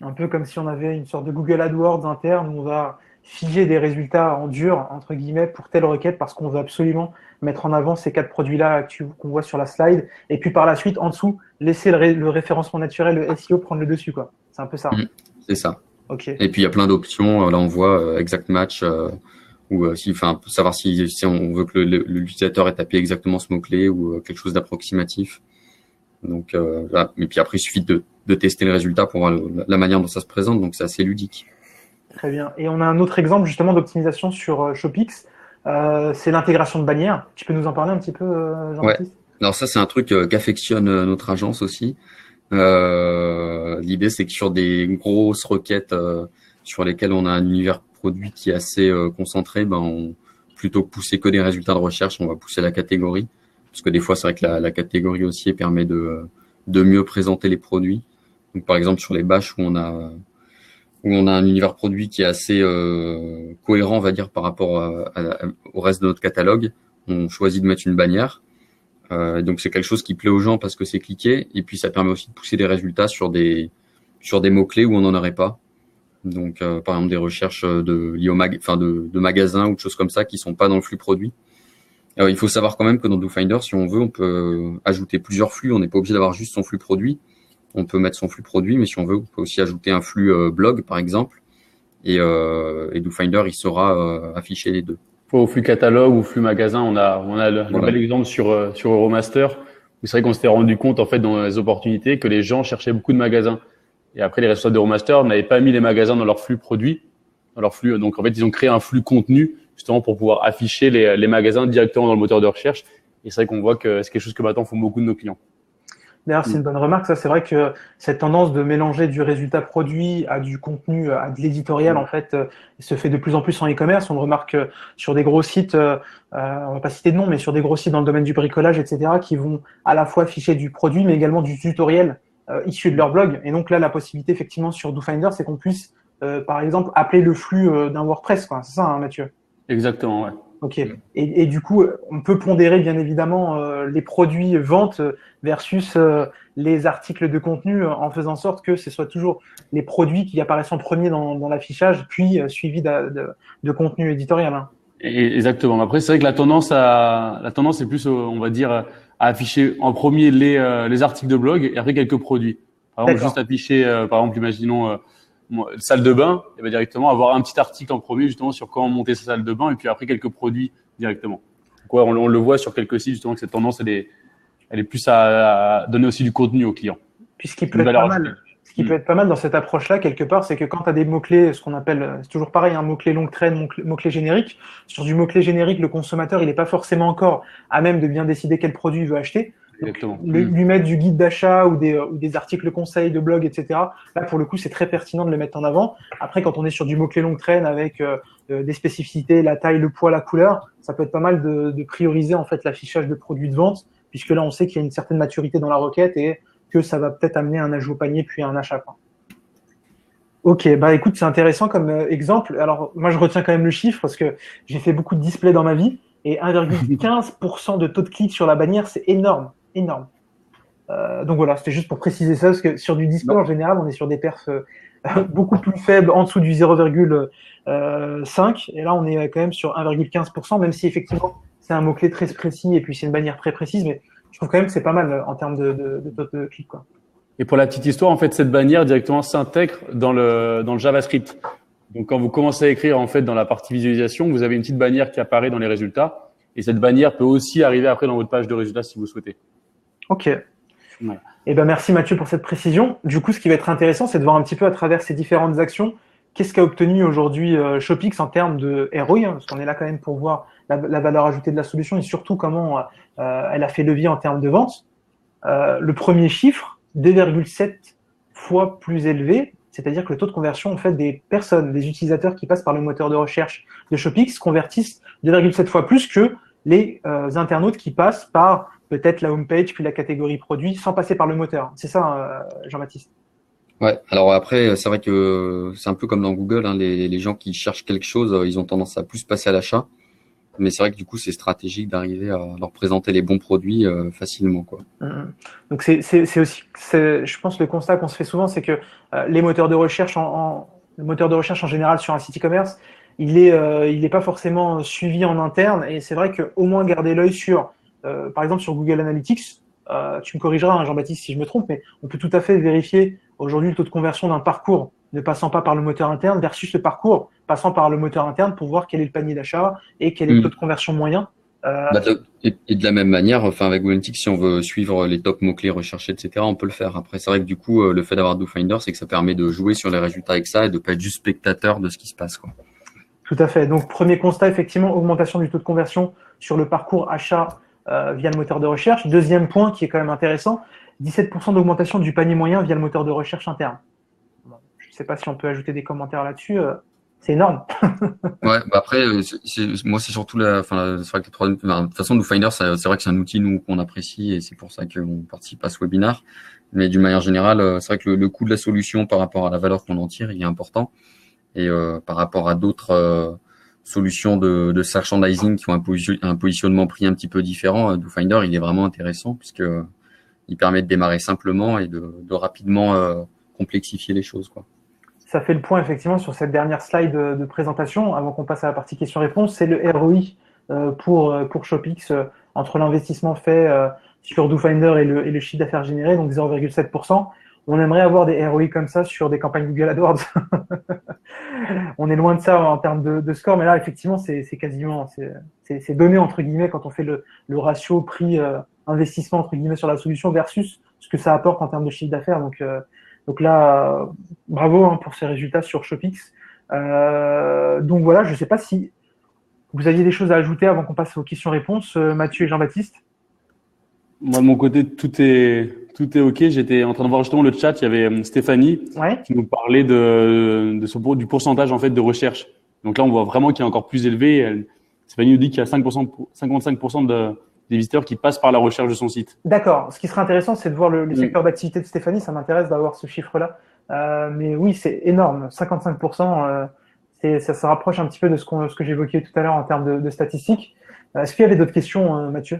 Un peu comme si on avait une sorte de Google AdWords interne où on va figer des résultats en dur, entre guillemets, pour telle requête parce qu'on veut absolument mettre en avant ces 4 produits-là qu'on voit sur la slide. Et puis par la suite, en dessous, laisser le référencement naturel, le SEO, prendre le dessus, quoi. C'est un peu ça. C'est ça. Ok. Et puis il y a plein d'options. Là on voit exact match ou savoir si on veut que l'utilisateur ait tapé exactement ce mot-clé ou quelque chose d'approximatif. Donc là. Et puis après il suffit de tester le résultat pour voir la manière dont ça se présente. Donc c'est assez ludique. Très bien. Et on a un autre exemple justement d'optimisation sur Shopix. C'est l'intégration de bannières. Tu peux nous en parler un petit peu, Jean-Baptiste? Ouais. Alors ça, c'est un truc qu'affectionne notre agence aussi. L'idée, c'est que sur des grosses requêtes sur lesquelles on a un univers produit qui est assez concentré, plutôt que pousser que des résultats de recherche, on va pousser la catégorie. Parce que des fois, c'est vrai que la catégorie aussi permet de mieux présenter les produits. Donc par exemple, sur les bâches où on a un univers produit qui est assez cohérent, on va dire, par rapport au reste de notre catalogue, on choisit de mettre une bannière. Donc c'est quelque chose qui plaît aux gens parce que c'est cliqué, et puis ça permet aussi de pousser des résultats sur des mots-clés où on n'en aurait pas. Donc par exemple des recherches liées de magasins ou de choses comme ça qui sont pas dans le flux produit. Alors, il faut savoir quand même que dans DoFinder, si on veut, on peut ajouter plusieurs flux. On n'est pas obligé d'avoir juste son flux produit. On peut mettre son flux produit, mais si on veut, on peut aussi ajouter un flux blog, par exemple. Et DoFinder, il saura afficher les deux. Au flux catalogue ou flux magasin, on a le bel exemple sur Euromaster, où c'est vrai qu'on s'était rendu compte, en fait, dans les opportunités, que les gens cherchaient beaucoup de magasins. Et après, les responsables d'Euromaster n'avaient pas mis les magasins dans leur flux produit, dans leur flux. Donc, en fait, ils ont créé un flux contenu, justement, pour pouvoir afficher les magasins directement dans le moteur de recherche. Et c'est vrai qu'on voit que c'est quelque chose que maintenant font beaucoup de nos clients. D'ailleurs, c'est une bonne remarque. Ça, c'est vrai que cette tendance de mélanger du résultat produit à du contenu, à de l'éditorial, en fait, se fait de plus en plus en e-commerce. On le remarque sur des gros sites, on va pas citer de nom, mais sur des gros sites dans le domaine du bricolage, etc., qui vont à la fois afficher du produit, mais également du tutoriel issu de leur blog. Et donc là, la possibilité, effectivement, sur DoFinder, c'est qu'on puisse, par exemple, appeler le flux d'un WordPress, quoi. C'est ça, hein, Mathieu? Exactement, ouais. Ok. Et du coup, on peut pondérer bien évidemment les produits ventes versus les articles de contenu en faisant en sorte que ce soit toujours les produits qui apparaissent en premier dans l'affichage, puis suivis de contenu éditorial. Hein. Exactement. Après, c'est vrai que la tendance est plus, on va dire, à afficher en premier les articles de blog et après quelques produits. Par exemple, juste afficher, par exemple, imaginons salle de bain, et ben directement avoir un petit article en premier justement sur comment monter sa salle de bain et puis après quelques produits directement. Donc, ouais, on le voit sur quelques sites justement que cette tendance elle est plus à donner aussi du contenu aux clients. Puis ce qui peut être pas mal. Ce qui peut être pas mal dans cette approche-là, quelque part, c'est que quand tu as des mots-clés, ce qu'on appelle, c'est toujours pareil, un mot-clé longue traîne, mot-clé générique. Sur du mot-clé générique, le consommateur, il n'est pas forcément encore à même de bien décider quel produit il veut acheter. Donc, lui mettre du guide d'achat ou des articles conseils de blog, etc. Là, pour le coup, c'est très pertinent de le mettre en avant. Après, quand on est sur du mot-clé longue traîne avec des spécificités, la taille, le poids, la couleur, ça peut être pas mal de prioriser en fait l'affichage de produits de vente, puisque là, on sait qu'il y a une certaine maturité dans la requête et que ça va peut-être amener un ajout au panier puis un achat. Quoi. Ok, bah écoute, c'est intéressant comme exemple. Alors, moi, je retiens quand même le chiffre parce que j'ai fait beaucoup de displays dans ma vie et 1,15% de taux de clic sur la bannière, c'est énorme, énorme. Donc voilà, c'était juste pour préciser ça parce que sur du display, en général, on est sur des perfs beaucoup plus faibles, en dessous du 0,5 et là, on est quand même sur 1,15%, même si effectivement, c'est un mot-clé très précis et puis c'est une bannière très précise, mais je trouve quand même que c'est pas mal en termes de taux de clic, quoi. Et pour la petite histoire, en fait, cette bannière directement s'intègre dans le JavaScript. Donc, quand vous commencez à écrire, en fait, dans la partie visualisation, vous avez une petite bannière qui apparaît dans les résultats. Et cette bannière peut aussi arriver après dans votre page de résultats si vous souhaitez. Ok. Voilà. Et ben, merci Mathieu pour cette précision. Du coup, ce qui va être intéressant, c'est de voir un petit peu à travers ces différentes actions, qu'est-ce qu'a obtenu aujourd'hui Shopix en termes de ROI, hein, parce qu'on est là quand même pour voir la valeur ajoutée de la solution et surtout comment elle a fait levier en termes de vente. Le premier chiffre, 2,7 fois plus élevé, c'est-à-dire que le taux de conversion en fait des personnes, des utilisateurs qui passent par le moteur de recherche de Shopix convertissent 2,7 fois plus que les internautes qui passent par peut-être la homepage puis la catégorie produit sans passer par le moteur. C'est ça, Jean-Baptiste? Ouais, alors après, c'est vrai que c'est un peu comme dans Google, hein, les gens qui cherchent quelque chose, ils ont tendance à plus passer à l'achat. Mais c'est vrai que du coup, c'est stratégique d'arriver à leur présenter les bons produits facilement, quoi. Donc c'est aussi, je pense, le constat qu'on se fait souvent, c'est que les moteurs de recherche le moteur de recherche en général sur un site e-commerce, il est pas forcément suivi en interne. Et c'est vrai que au moins garder l'œil sur, par exemple, sur Google Analytics. Tu me corrigeras, hein, Jean-Baptiste, si je me trompe, mais on peut tout à fait vérifier aujourd'hui le taux de conversion d'un parcours ne passant pas par le moteur interne versus le parcours passant par le moteur interne pour voir quel est le panier d'achat et quel est le taux de conversion moyen. Et de la même manière, enfin avec Google Analytics, si on veut suivre les top mots-clés recherchés, etc., on peut le faire. Après, c'est vrai que du coup, le fait d'avoir DoFinder, c'est que ça permet de jouer sur les résultats avec ça et de pas être juste spectateur de ce qui se passe, quoi. Tout à fait. Donc, premier constat, effectivement, augmentation du taux de conversion sur le parcours achat via le moteur de recherche. Deuxième point qui est quand même intéressant, 17% d'augmentation du panier moyen via le moteur de recherche interne. Bon, je ne sais pas si on peut ajouter des commentaires là-dessus. C'est énorme. Ouais, bah après, moi, c'est surtout c'est vrai que de toute façon, DoFinder, c'est vrai que c'est un outil, nous, qu'on apprécie et c'est pour ça qu'on participe à ce webinaire. Mais d'une manière générale, c'est vrai que le coût de la solution par rapport à la valeur qu'on en tire, il est important. Et par rapport à d'autres solutions de merchandising qui ont un positionnement prix un petit peu différent, DoFinder, il est vraiment intéressant puisque il permet de démarrer simplement et de rapidement complexifier les choses, quoi. Ça fait le point effectivement sur cette dernière slide de présentation, avant qu'on passe à la partie questions-réponses, c'est le ROI pour Shopix entre l'investissement fait sur DoFinder et le chiffre d'affaires généré, donc 0,7%. On aimerait avoir des ROI comme ça sur des campagnes Google AdWords. On est loin de ça en termes de score, mais là effectivement c'est quasiment c'est donné entre guillemets quand on fait le ratio prix investissement entre guillemets sur la solution versus ce que ça apporte en termes de chiffre d'affaires. Donc là, bravo hein, pour ces résultats sur Shopix. Donc voilà, je ne sais pas si vous aviez des choses à ajouter avant qu'on passe aux questions-réponses, Mathieu et Jean-Baptiste. Moi, de mon côté, tout est OK. J'étais en train de voir justement le chat. Il y avait Stéphanie Ouais. qui nous parlait du pourcentage en fait de recherche. Donc là, on voit vraiment qu'il est encore plus élevé. Stéphanie nous dit qu'il y a 55% des visiteurs qui passent par la recherche de son site. D'accord. Ce qui serait intéressant, c'est de voir le secteur d'activité de Stéphanie. Ça m'intéresse d'avoir ce chiffre-là. Mais oui, c'est énorme. 55%, ça se rapproche un petit peu de ce que j'évoquais tout à l'heure en termes de statistiques. Est-ce qu'il y avait d'autres questions, Mathieu?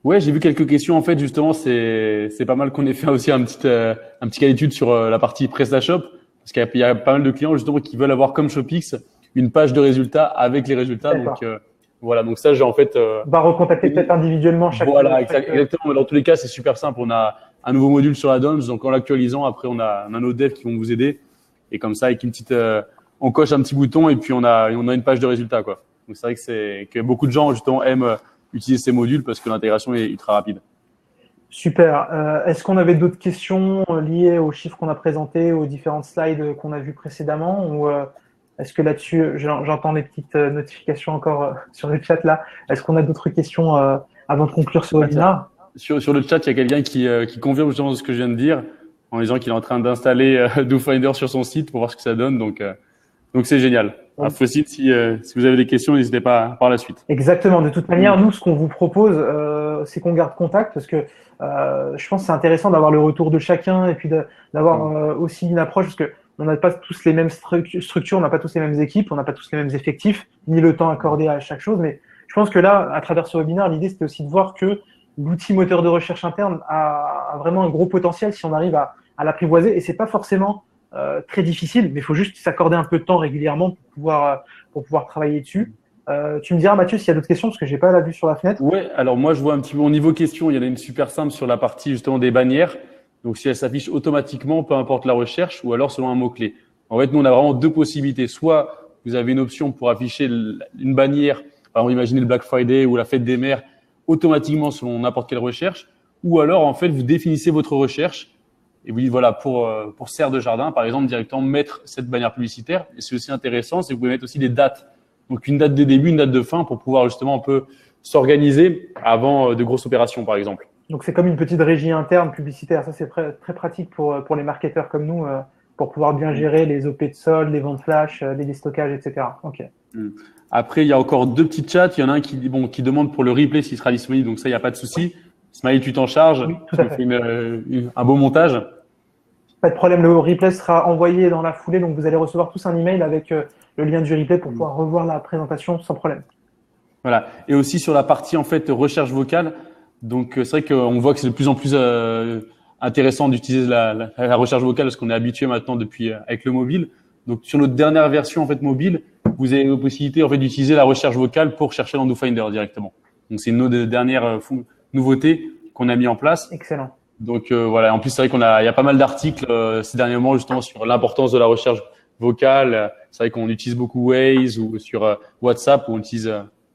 Ouais, j'ai vu quelques questions. En fait, justement, c'est pas mal qu'on ait fait aussi un petit cas d'étude sur la partie PrestaShop, parce qu'il y a pas mal de clients justement qui veulent avoir comme Shopix une page de résultats avec les résultats. D'accord. Donc voilà, donc ça j'ai en fait On va recontacter peut-être individuellement chaque. voilà, exactement. Mais dans tous les cas, c'est super simple. On a un nouveau module sur la DOMS, donc en l'actualisant, après on a nos devs qui vont vous aider, et comme ça avec une petite, on coche un petit bouton et puis on a une page de résultats quoi. Donc c'est vrai que beaucoup de gens justement aiment utiliser ces modules parce que l'intégration est ultra rapide. Super. Est-ce qu'on avait d'autres questions liées aux chiffres qu'on a présentés, aux différentes slides qu'on a vues précédemment, ou est-ce que là-dessus, j'entends les petites notifications encore sur le chat là. Est-ce qu'on a d'autres questions avant de conclure ce webinaire? Sur le chat, il y a quelqu'un qui confirme justement ce que je viens de dire en disant qu'il est en train d'installer DoFinder sur son site pour voir ce que ça donne. Donc c'est génial. Après, si vous avez des questions, n'hésitez pas par la suite. Exactement. De toute manière, nous, ce qu'on vous propose, c'est qu'on garde contact parce que je pense que c'est intéressant d'avoir le retour de chacun et puis d'avoir aussi une approche parce que on n'a pas tous les mêmes structures, on n'a pas tous les mêmes équipes, on n'a pas tous les mêmes effectifs, ni le temps accordé à chaque chose. Mais je pense que là, à travers ce webinaire, l'idée, c'était aussi de voir que l'outil moteur de recherche interne a vraiment un gros potentiel si on arrive à l'apprivoiser. Et c'est pas forcément très difficile, mais il faut juste s'accorder un peu de temps régulièrement pour pouvoir travailler dessus. Tu me diras, Mathieu, s'il y a d'autres questions, parce que j'ai pas la vue sur la fenêtre. Ouais, alors moi, je vois un petit peu au niveau questions, il y en a une super simple sur la partie justement des bannières. Donc, si elle s'affiche automatiquement, peu importe la recherche, ou alors selon un mot-clé. En fait, nous, on a vraiment deux possibilités. Soit vous avez une option pour afficher une bannière, par exemple, imaginez le Black Friday ou la fête des mères, automatiquement selon n'importe quelle recherche. Ou alors, en fait, vous définissez votre recherche et vous dites, voilà, pour serre de jardin, par exemple, directement mettre cette bannière publicitaire. Et c'est aussi intéressant, c'est que vous pouvez mettre aussi des dates. Donc, une date de début, une date de fin pour pouvoir justement un peu s'organiser avant de grosses opérations, par exemple. Donc, c'est comme une petite régie interne publicitaire. Ça, c'est très, très pratique pour les marketeurs comme nous, pour pouvoir bien gérer les OP de solde, les ventes flash, les destockages, etc. Ok. Après, il y a encore deux petits chats. Il y en a un qui demande pour le replay s'il sera disponible. Donc ça, il n'y a pas de souci. Smiley, tu t'en charges. Oui, tout à fait. Un beau montage. Pas de problème. Le replay sera envoyé dans la foulée. Donc, vous allez recevoir tous un email avec le lien du replay pour pouvoir revoir la présentation sans problème. Voilà. Et aussi sur la partie, en fait, recherche vocale. Donc, c'est vrai qu'on voit que c'est de plus en plus intéressant d'utiliser la recherche vocale parce qu'on est habitué maintenant avec le mobile. Donc, sur notre dernière version, en fait, mobile, vous avez la possibilité, en fait, d'utiliser la recherche vocale pour chercher dans DoFinder directement. Donc, c'est une de nos dernières nouveautés qu'on a mis en place. Excellent. Donc, voilà. En plus, c'est vrai il y a pas mal d'articles ces derniers mois, justement, sur l'importance de la recherche vocale. C'est vrai qu'on utilise beaucoup Waze ou sur WhatsApp où on utilise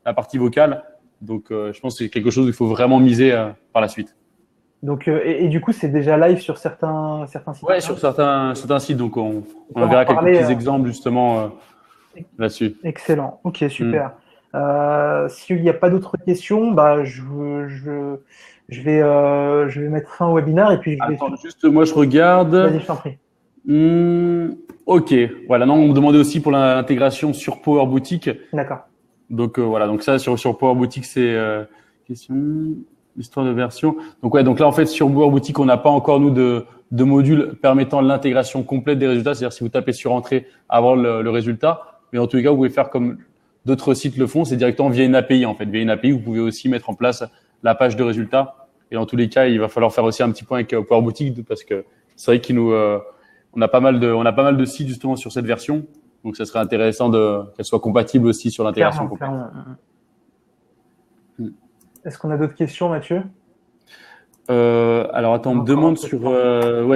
la partie vocale. Donc, je pense que c'est quelque chose où il faut vraiment miser par la suite. Donc, et du coup, c'est déjà live sur certains sites. Ouais, sur certains sites. Donc, on verra quelques petits exemples justement là-dessus. Excellent. Ok, super. S'il n'y a pas d'autres questions, bah, je vais mettre fin au webinaire et puis je vais. Attends, juste, moi, je regarde. Vas-y, je t'en prie. Ok. Voilà. Non, on me demandait aussi pour l'intégration sur Power Boutique. D'accord. Donc voilà, donc ça sur Power Boutique c'est question histoire de version. Donc ouais, donc là en fait sur Power Boutique on n'a pas encore nous de module permettant l'intégration complète des résultats, c'est-à-dire si vous tapez sur entrée avoir le résultat, mais en tous les cas vous pouvez faire comme d'autres sites le font, c'est directement via une API en fait, via une API vous pouvez aussi mettre en place la page de résultats et dans tous les cas il va falloir faire aussi un petit point avec Power Boutique parce que c'est vrai qu'il on a pas mal de sites justement sur cette version. Donc, ça serait intéressant qu'elle soit compatible aussi sur l'intégration complète. Est-ce qu'on a d'autres questions, Mathieu? Alors, attends, on me demande sur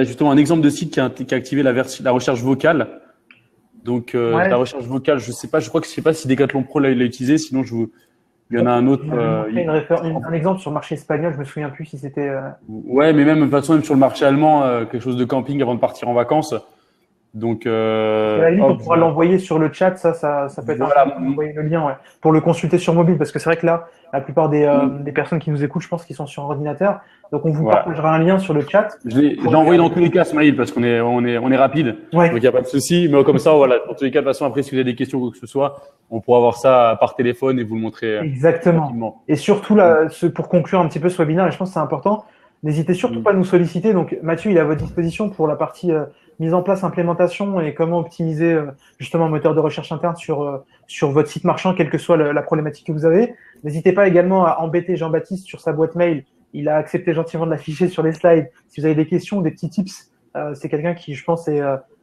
justement un exemple de site qui a activé la recherche vocale. Donc, la recherche vocale, je sais pas si Decathlon Pro l'a utilisé, sinon il y en a un autre. Un exemple sur le marché espagnol, je me souviens plus si c'était. Ouais, mais même de toute façon, même sur le marché allemand, quelque chose de camping avant de partir en vacances. Donc, À la limite, on hop, pourra l'envoyer sur le chat, ça peut être voilà. intéressant d'envoyer le lien, ouais, pour le consulter sur mobile, parce que c'est vrai que là, la plupart des personnes qui nous écoutent, je pense qu'ils sont sur ordinateur. Donc, on vous Voilà. partagera un lien sur le chat. Je l'ai envoyé dans tous les cas, Smaïl, parce qu'on est rapide. Ouais. Donc, il n'y a pas de souci. Mais comme ça, voilà. Dans tous les cas, de toute façon, après, si vous avez des questions ou quoi que ce soit, on pourra voir ça par téléphone et vous le montrer Exactement. rapidement. Et surtout, là, pour conclure un petit peu ce webinaire, et je pense que c'est important, n'hésitez surtout pas à nous solliciter. Donc, Mathieu, il est à votre disposition pour la partie mise en place, implémentation et comment optimiser justement un moteur de recherche interne sur votre site marchand, quelle que soit la problématique que vous avez. N'hésitez pas également à embêter Jean-Baptiste sur sa boîte mail. Il a accepté gentiment de l'afficher sur les slides. Si vous avez des questions, des petits tips, c'est quelqu'un qui, je pense,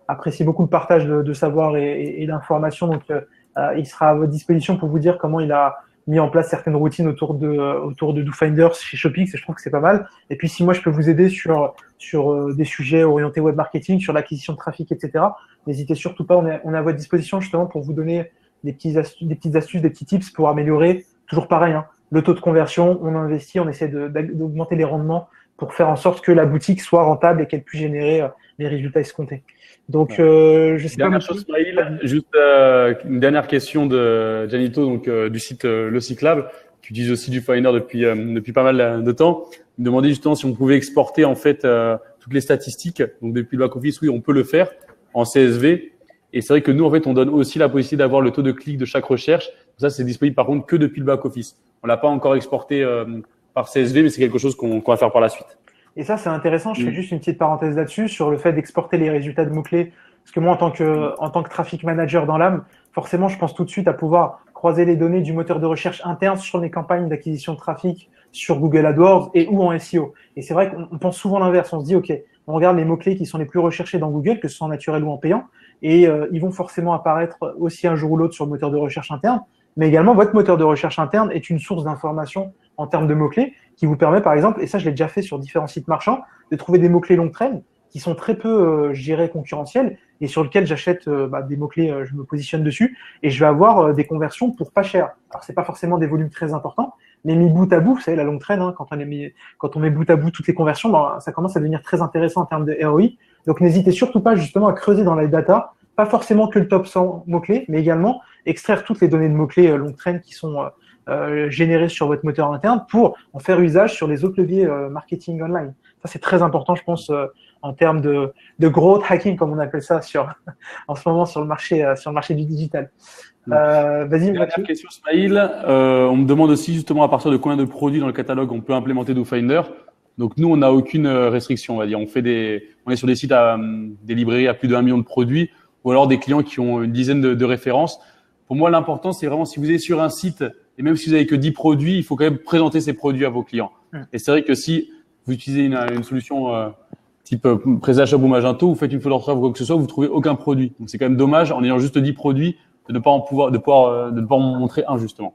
apprécie beaucoup le partage de savoir et d'informations. Donc, il sera à votre disposition pour vous dire comment il a mis en place certaines routines autour de DoFinder chez Shopix, et je trouve que c'est pas mal. Et puis, si moi, je peux vous aider sur des sujets orientés web marketing, sur l'acquisition de trafic, etc., n'hésitez surtout pas. On est à votre disposition justement pour vous donner des petites astuces, des petits tips pour améliorer. Toujours pareil, hein, le taux de conversion, on investit, on essaie d'augmenter les rendements pour faire en sorte que la boutique soit rentable et qu'elle puisse générer les résultats escomptés. Donc, je sais Dernière pas. chose, Smaïl, juste une dernière question de Janito, donc du site Le Cyclable, qui utilise aussi du Finder depuis pas mal de temps. Il me demandait justement si on pouvait exporter en fait toutes les statistiques. Donc depuis le back office, oui, on peut le faire en CSV. Et c'est vrai que nous, en fait, on donne aussi la possibilité d'avoir le taux de clic de chaque recherche. Ça, c'est disponible par contre que depuis le back office. On l'a pas encore exporté par CSV, mais c'est quelque chose qu'on va faire par la suite. Et ça, c'est intéressant. Je fais juste une petite parenthèse là-dessus sur le fait d'exporter les résultats de mots-clés. Parce que moi, en tant que traffic manager dans l'âme, forcément, je pense tout de suite à pouvoir croiser les données du moteur de recherche interne sur mes campagnes d'acquisition de trafic sur Google AdWords et ou en SEO. Et c'est vrai qu'on pense souvent l'inverse. On se dit, OK, on regarde les mots-clés qui sont les plus recherchés dans Google, que ce soit en naturel ou en payant, et ils vont forcément apparaître aussi un jour ou l'autre sur le moteur de recherche interne. Mais également, votre moteur de recherche interne est une source d'information en termes de mots-clés qui vous permet, par exemple, et ça, je l'ai déjà fait sur différents sites marchands, de trouver des mots-clés long traîne qui sont très peu, je dirais, concurrentiels et sur lesquels j'achète des mots-clés, je me positionne dessus et je vais avoir des conversions pour pas cher. Alors, c'est pas forcément des volumes très importants, mais mis bout à bout, vous savez, la longue traîne, hein, quand on met bout à bout toutes les conversions, ça commence à devenir très intéressant en termes de ROI. Donc, n'hésitez surtout pas, justement, à creuser dans la data, pas forcément que le top 100 mots-clés, mais également extraire toutes les données de mots-clés longue traîne qui sont générées sur votre moteur interne pour en faire usage sur les autres leviers marketing online. Ça, c'est très important, je pense, en termes de growth hacking, comme on appelle ça en ce moment sur le marché du digital. Vas-y, Mathieu. Question, Smaïl. On me demande aussi justement à partir de combien de produits dans le catalogue on peut implémenter DoFinder. Donc nous, on n'a aucune restriction, on va dire. On est sur des sites des librairies à plus de 1 million de produits, ou alors des clients qui ont une dizaine de références. Pour moi, l'important, c'est vraiment si vous êtes sur un site, et même si vous avez que 10 produits, il faut quand même présenter ces produits à vos clients. Et c'est vrai que si vous utilisez une solution type PrestaShop ou Magento, vous faites une faute d'orthographe ou quoi que ce soit, vous trouvez aucun produit. Donc c'est quand même dommage, en ayant juste 10 produits, de ne pas en montrer un, justement.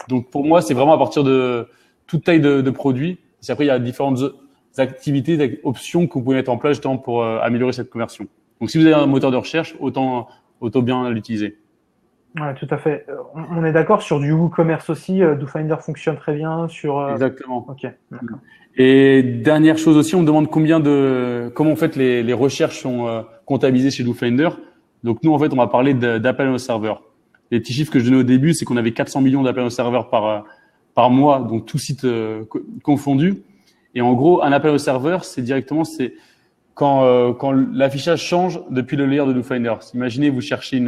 Donc pour moi, c'est vraiment à partir de toute taille de produit. Et après, il y a différentes activités, options que vous pouvez mettre en place justement pour améliorer cette conversion. Donc si vous avez un moteur de recherche, autant bien l'utiliser. Ouais, tout à fait. On est d'accord sur du WooCommerce aussi. DoFinder fonctionne très bien sur. Exactement. Ok. D'accord. Et dernière chose aussi, on me demande comment en fait les recherches sont comptabilisées chez DoFinder. Donc nous en fait, on va parler d'appels au serveur. Les petits chiffres que je donnais au début, c'est qu'on avait 400 millions d'appels au serveur par mois, donc tout site confondu. Et en gros, un appel au serveur, c'est quand l'affichage change depuis le layer de DoFinder. Imaginez, vous cherchez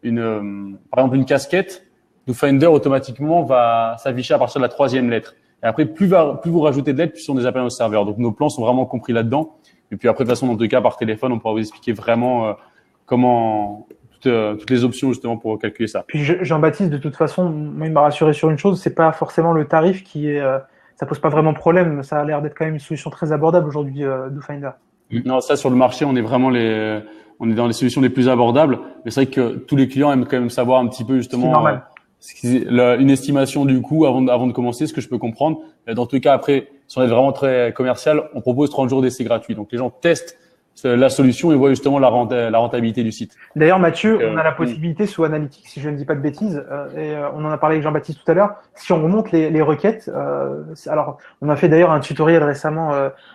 par exemple une casquette, DoFinder automatiquement va s'afficher à partir de la 3e lettre. Et après, plus vous rajoutez de lettres, plus ce sont des appels au serveur. Donc nos plans sont vraiment compris là-dedans. Et puis après, de toute façon, dans tous les cas, par téléphone, on pourra vous expliquer vraiment comment toutes les options justement pour calculer ça. Puis Jean-Baptiste, de toute façon, moi, il m'a rassuré sur une chose, c'est pas forcément le tarif qui est, ça pose pas vraiment de problème. Ça a l'air d'être quand même une solution très abordable aujourd'hui, DoFinder. Non, ça sur le marché, on est dans les solutions les plus abordables. Mais c'est vrai que tous les clients aiment quand même savoir un petit peu justement une estimation du coût avant de commencer, ce que je peux comprendre. Dans tous les cas, après, si on est vraiment très commercial, on propose 30 jours d'essai gratuit. Donc les gens testent la solution et voient justement la rentabilité du site. D'ailleurs, Mathieu, on a la possibilité sous Analytics, si je ne dis pas de bêtises, et on en a parlé avec Jean-Baptiste tout à l'heure, si on remonte les requêtes, alors on a fait d'ailleurs un tutoriel récemment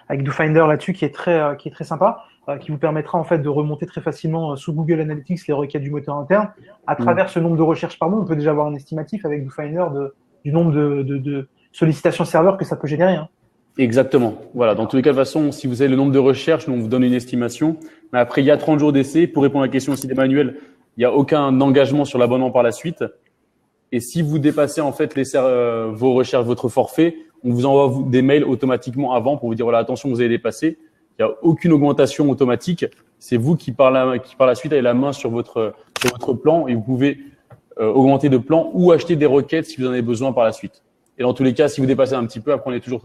avec DoFinder là-dessus qui est très sympa. qui vous permettra en fait de remonter très facilement sous Google Analytics les requêtes du moteur interne. À travers ce nombre de recherches par mois, on peut déjà avoir un estimatif avec DoFinder du nombre de sollicitations serveurs que ça peut générer. Hein. Exactement. Voilà. Dans tous les cas, de toute façon, si vous avez le nombre de recherches, nous, on vous donne une estimation. Mais après, il y a 30 jours d'essai. Pour répondre à la question aussi d'Emmanuel, il n'y a aucun engagement sur l'abonnement par la suite. Et si vous dépassez en fait vos recherches, votre forfait, on vous envoie des mails automatiquement avant pour vous dire voilà, attention, vous avez dépassé. Il n'y a aucune augmentation automatique. C'est vous qui par la suite avez la main sur votre plan et vous pouvez augmenter de plan ou acheter des requêtes si vous en avez besoin par la suite. Et dans tous les cas, si vous dépassez un petit peu, après on est toujours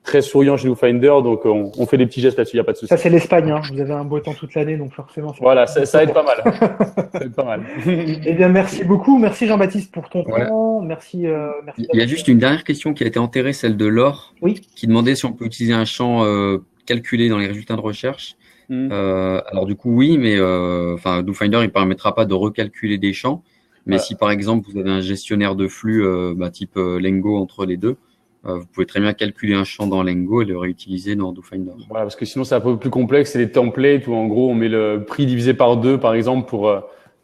très souriant chez DoFinder, donc on fait des petits gestes là-dessus, il n'y a pas de souci. Ça c'est l'Espagne, hein. Vous avez un beau temps toute l'année, donc forcément. Voilà, ça aide pas mal. Ça aide pas mal. Eh bien, merci beaucoup. Merci Jean-Baptiste pour ton temps. Merci. Il y a juste une dernière question qui a été enterrée, celle de Laure, oui. Qui demandait si on peut utiliser un champ calculé dans les résultats de recherche. Alors du coup, oui, mais DoFinder, il permettra pas de recalculer des champs. Mais si par exemple vous avez un gestionnaire de flux type Lengo entre les deux, vous pouvez très bien calculer un champ dans Lengo et le réutiliser dans DoFinder. Voilà, parce que sinon c'est un peu plus complexe, c'est les templates où en gros on met le prix divisé par 2 par exemple pour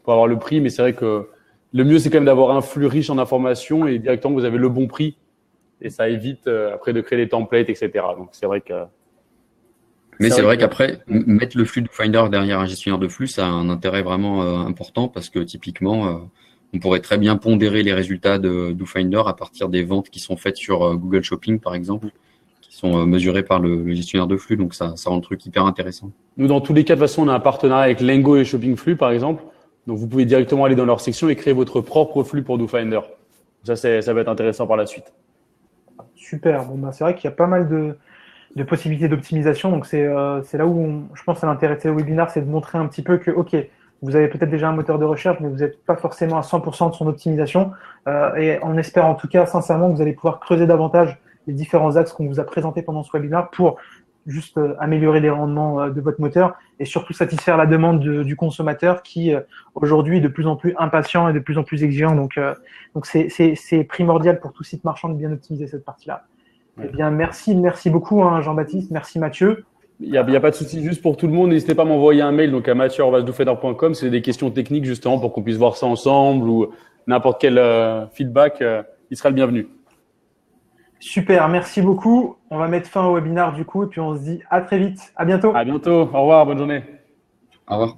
avoir le prix. Mais c'est vrai que le mieux c'est quand même d'avoir un flux riche en informations et directement vous avez le bon prix et ça évite après de créer des templates, etc. Donc c'est vrai que. Mais c'est vrai qu'après, mettre le flux DoFinder derrière un gestionnaire de flux, ça a un intérêt vraiment important parce que typiquement, on pourrait très bien pondérer les résultats de DoFinder à partir des ventes qui sont faites sur Google Shopping, par exemple, qui sont mesurées par le gestionnaire de flux. Donc, ça rend le truc hyper intéressant. Nous, dans tous les cas, de toute façon, on a un partenariat avec Lengo et Shopping Flux, par exemple. Donc, vous pouvez directement aller dans leur section et créer votre propre flux pour DoFinder. Ça va être intéressant par la suite. Super. Bon, c'est vrai qu'il y a pas mal de possibilités d'optimisation. Donc, c'est là où je pense à l'intérêt de ces webinaires, c'est de montrer un petit peu que, OK, vous avez peut-être déjà un moteur de recherche, mais vous n'êtes pas forcément à 100% de son optimisation. Et on espère en tout cas, sincèrement, que vous allez pouvoir creuser davantage les différents axes qu'on vous a présentés pendant ce webinaire pour juste améliorer les rendements de votre moteur et surtout satisfaire la demande du consommateur qui, aujourd'hui, est de plus en plus impatient et de plus en plus exigeant. Donc c'est primordial pour tout site marchand de bien optimiser cette partie-là. Ouais. Eh bien, merci beaucoup, hein, Jean-Baptiste. Merci, Mathieu. Il y a pas de souci, juste pour tout le monde, n'hésitez pas à m'envoyer un mail donc à mathieu@dofinder.com, c'est des questions techniques justement pour qu'on puisse voir ça ensemble ou n'importe quel feedback, il sera le bienvenu. Super, merci beaucoup. On va mettre fin au webinaire du coup et puis on se dit à très vite. À bientôt. À bientôt. Au revoir, bonne journée. Au revoir.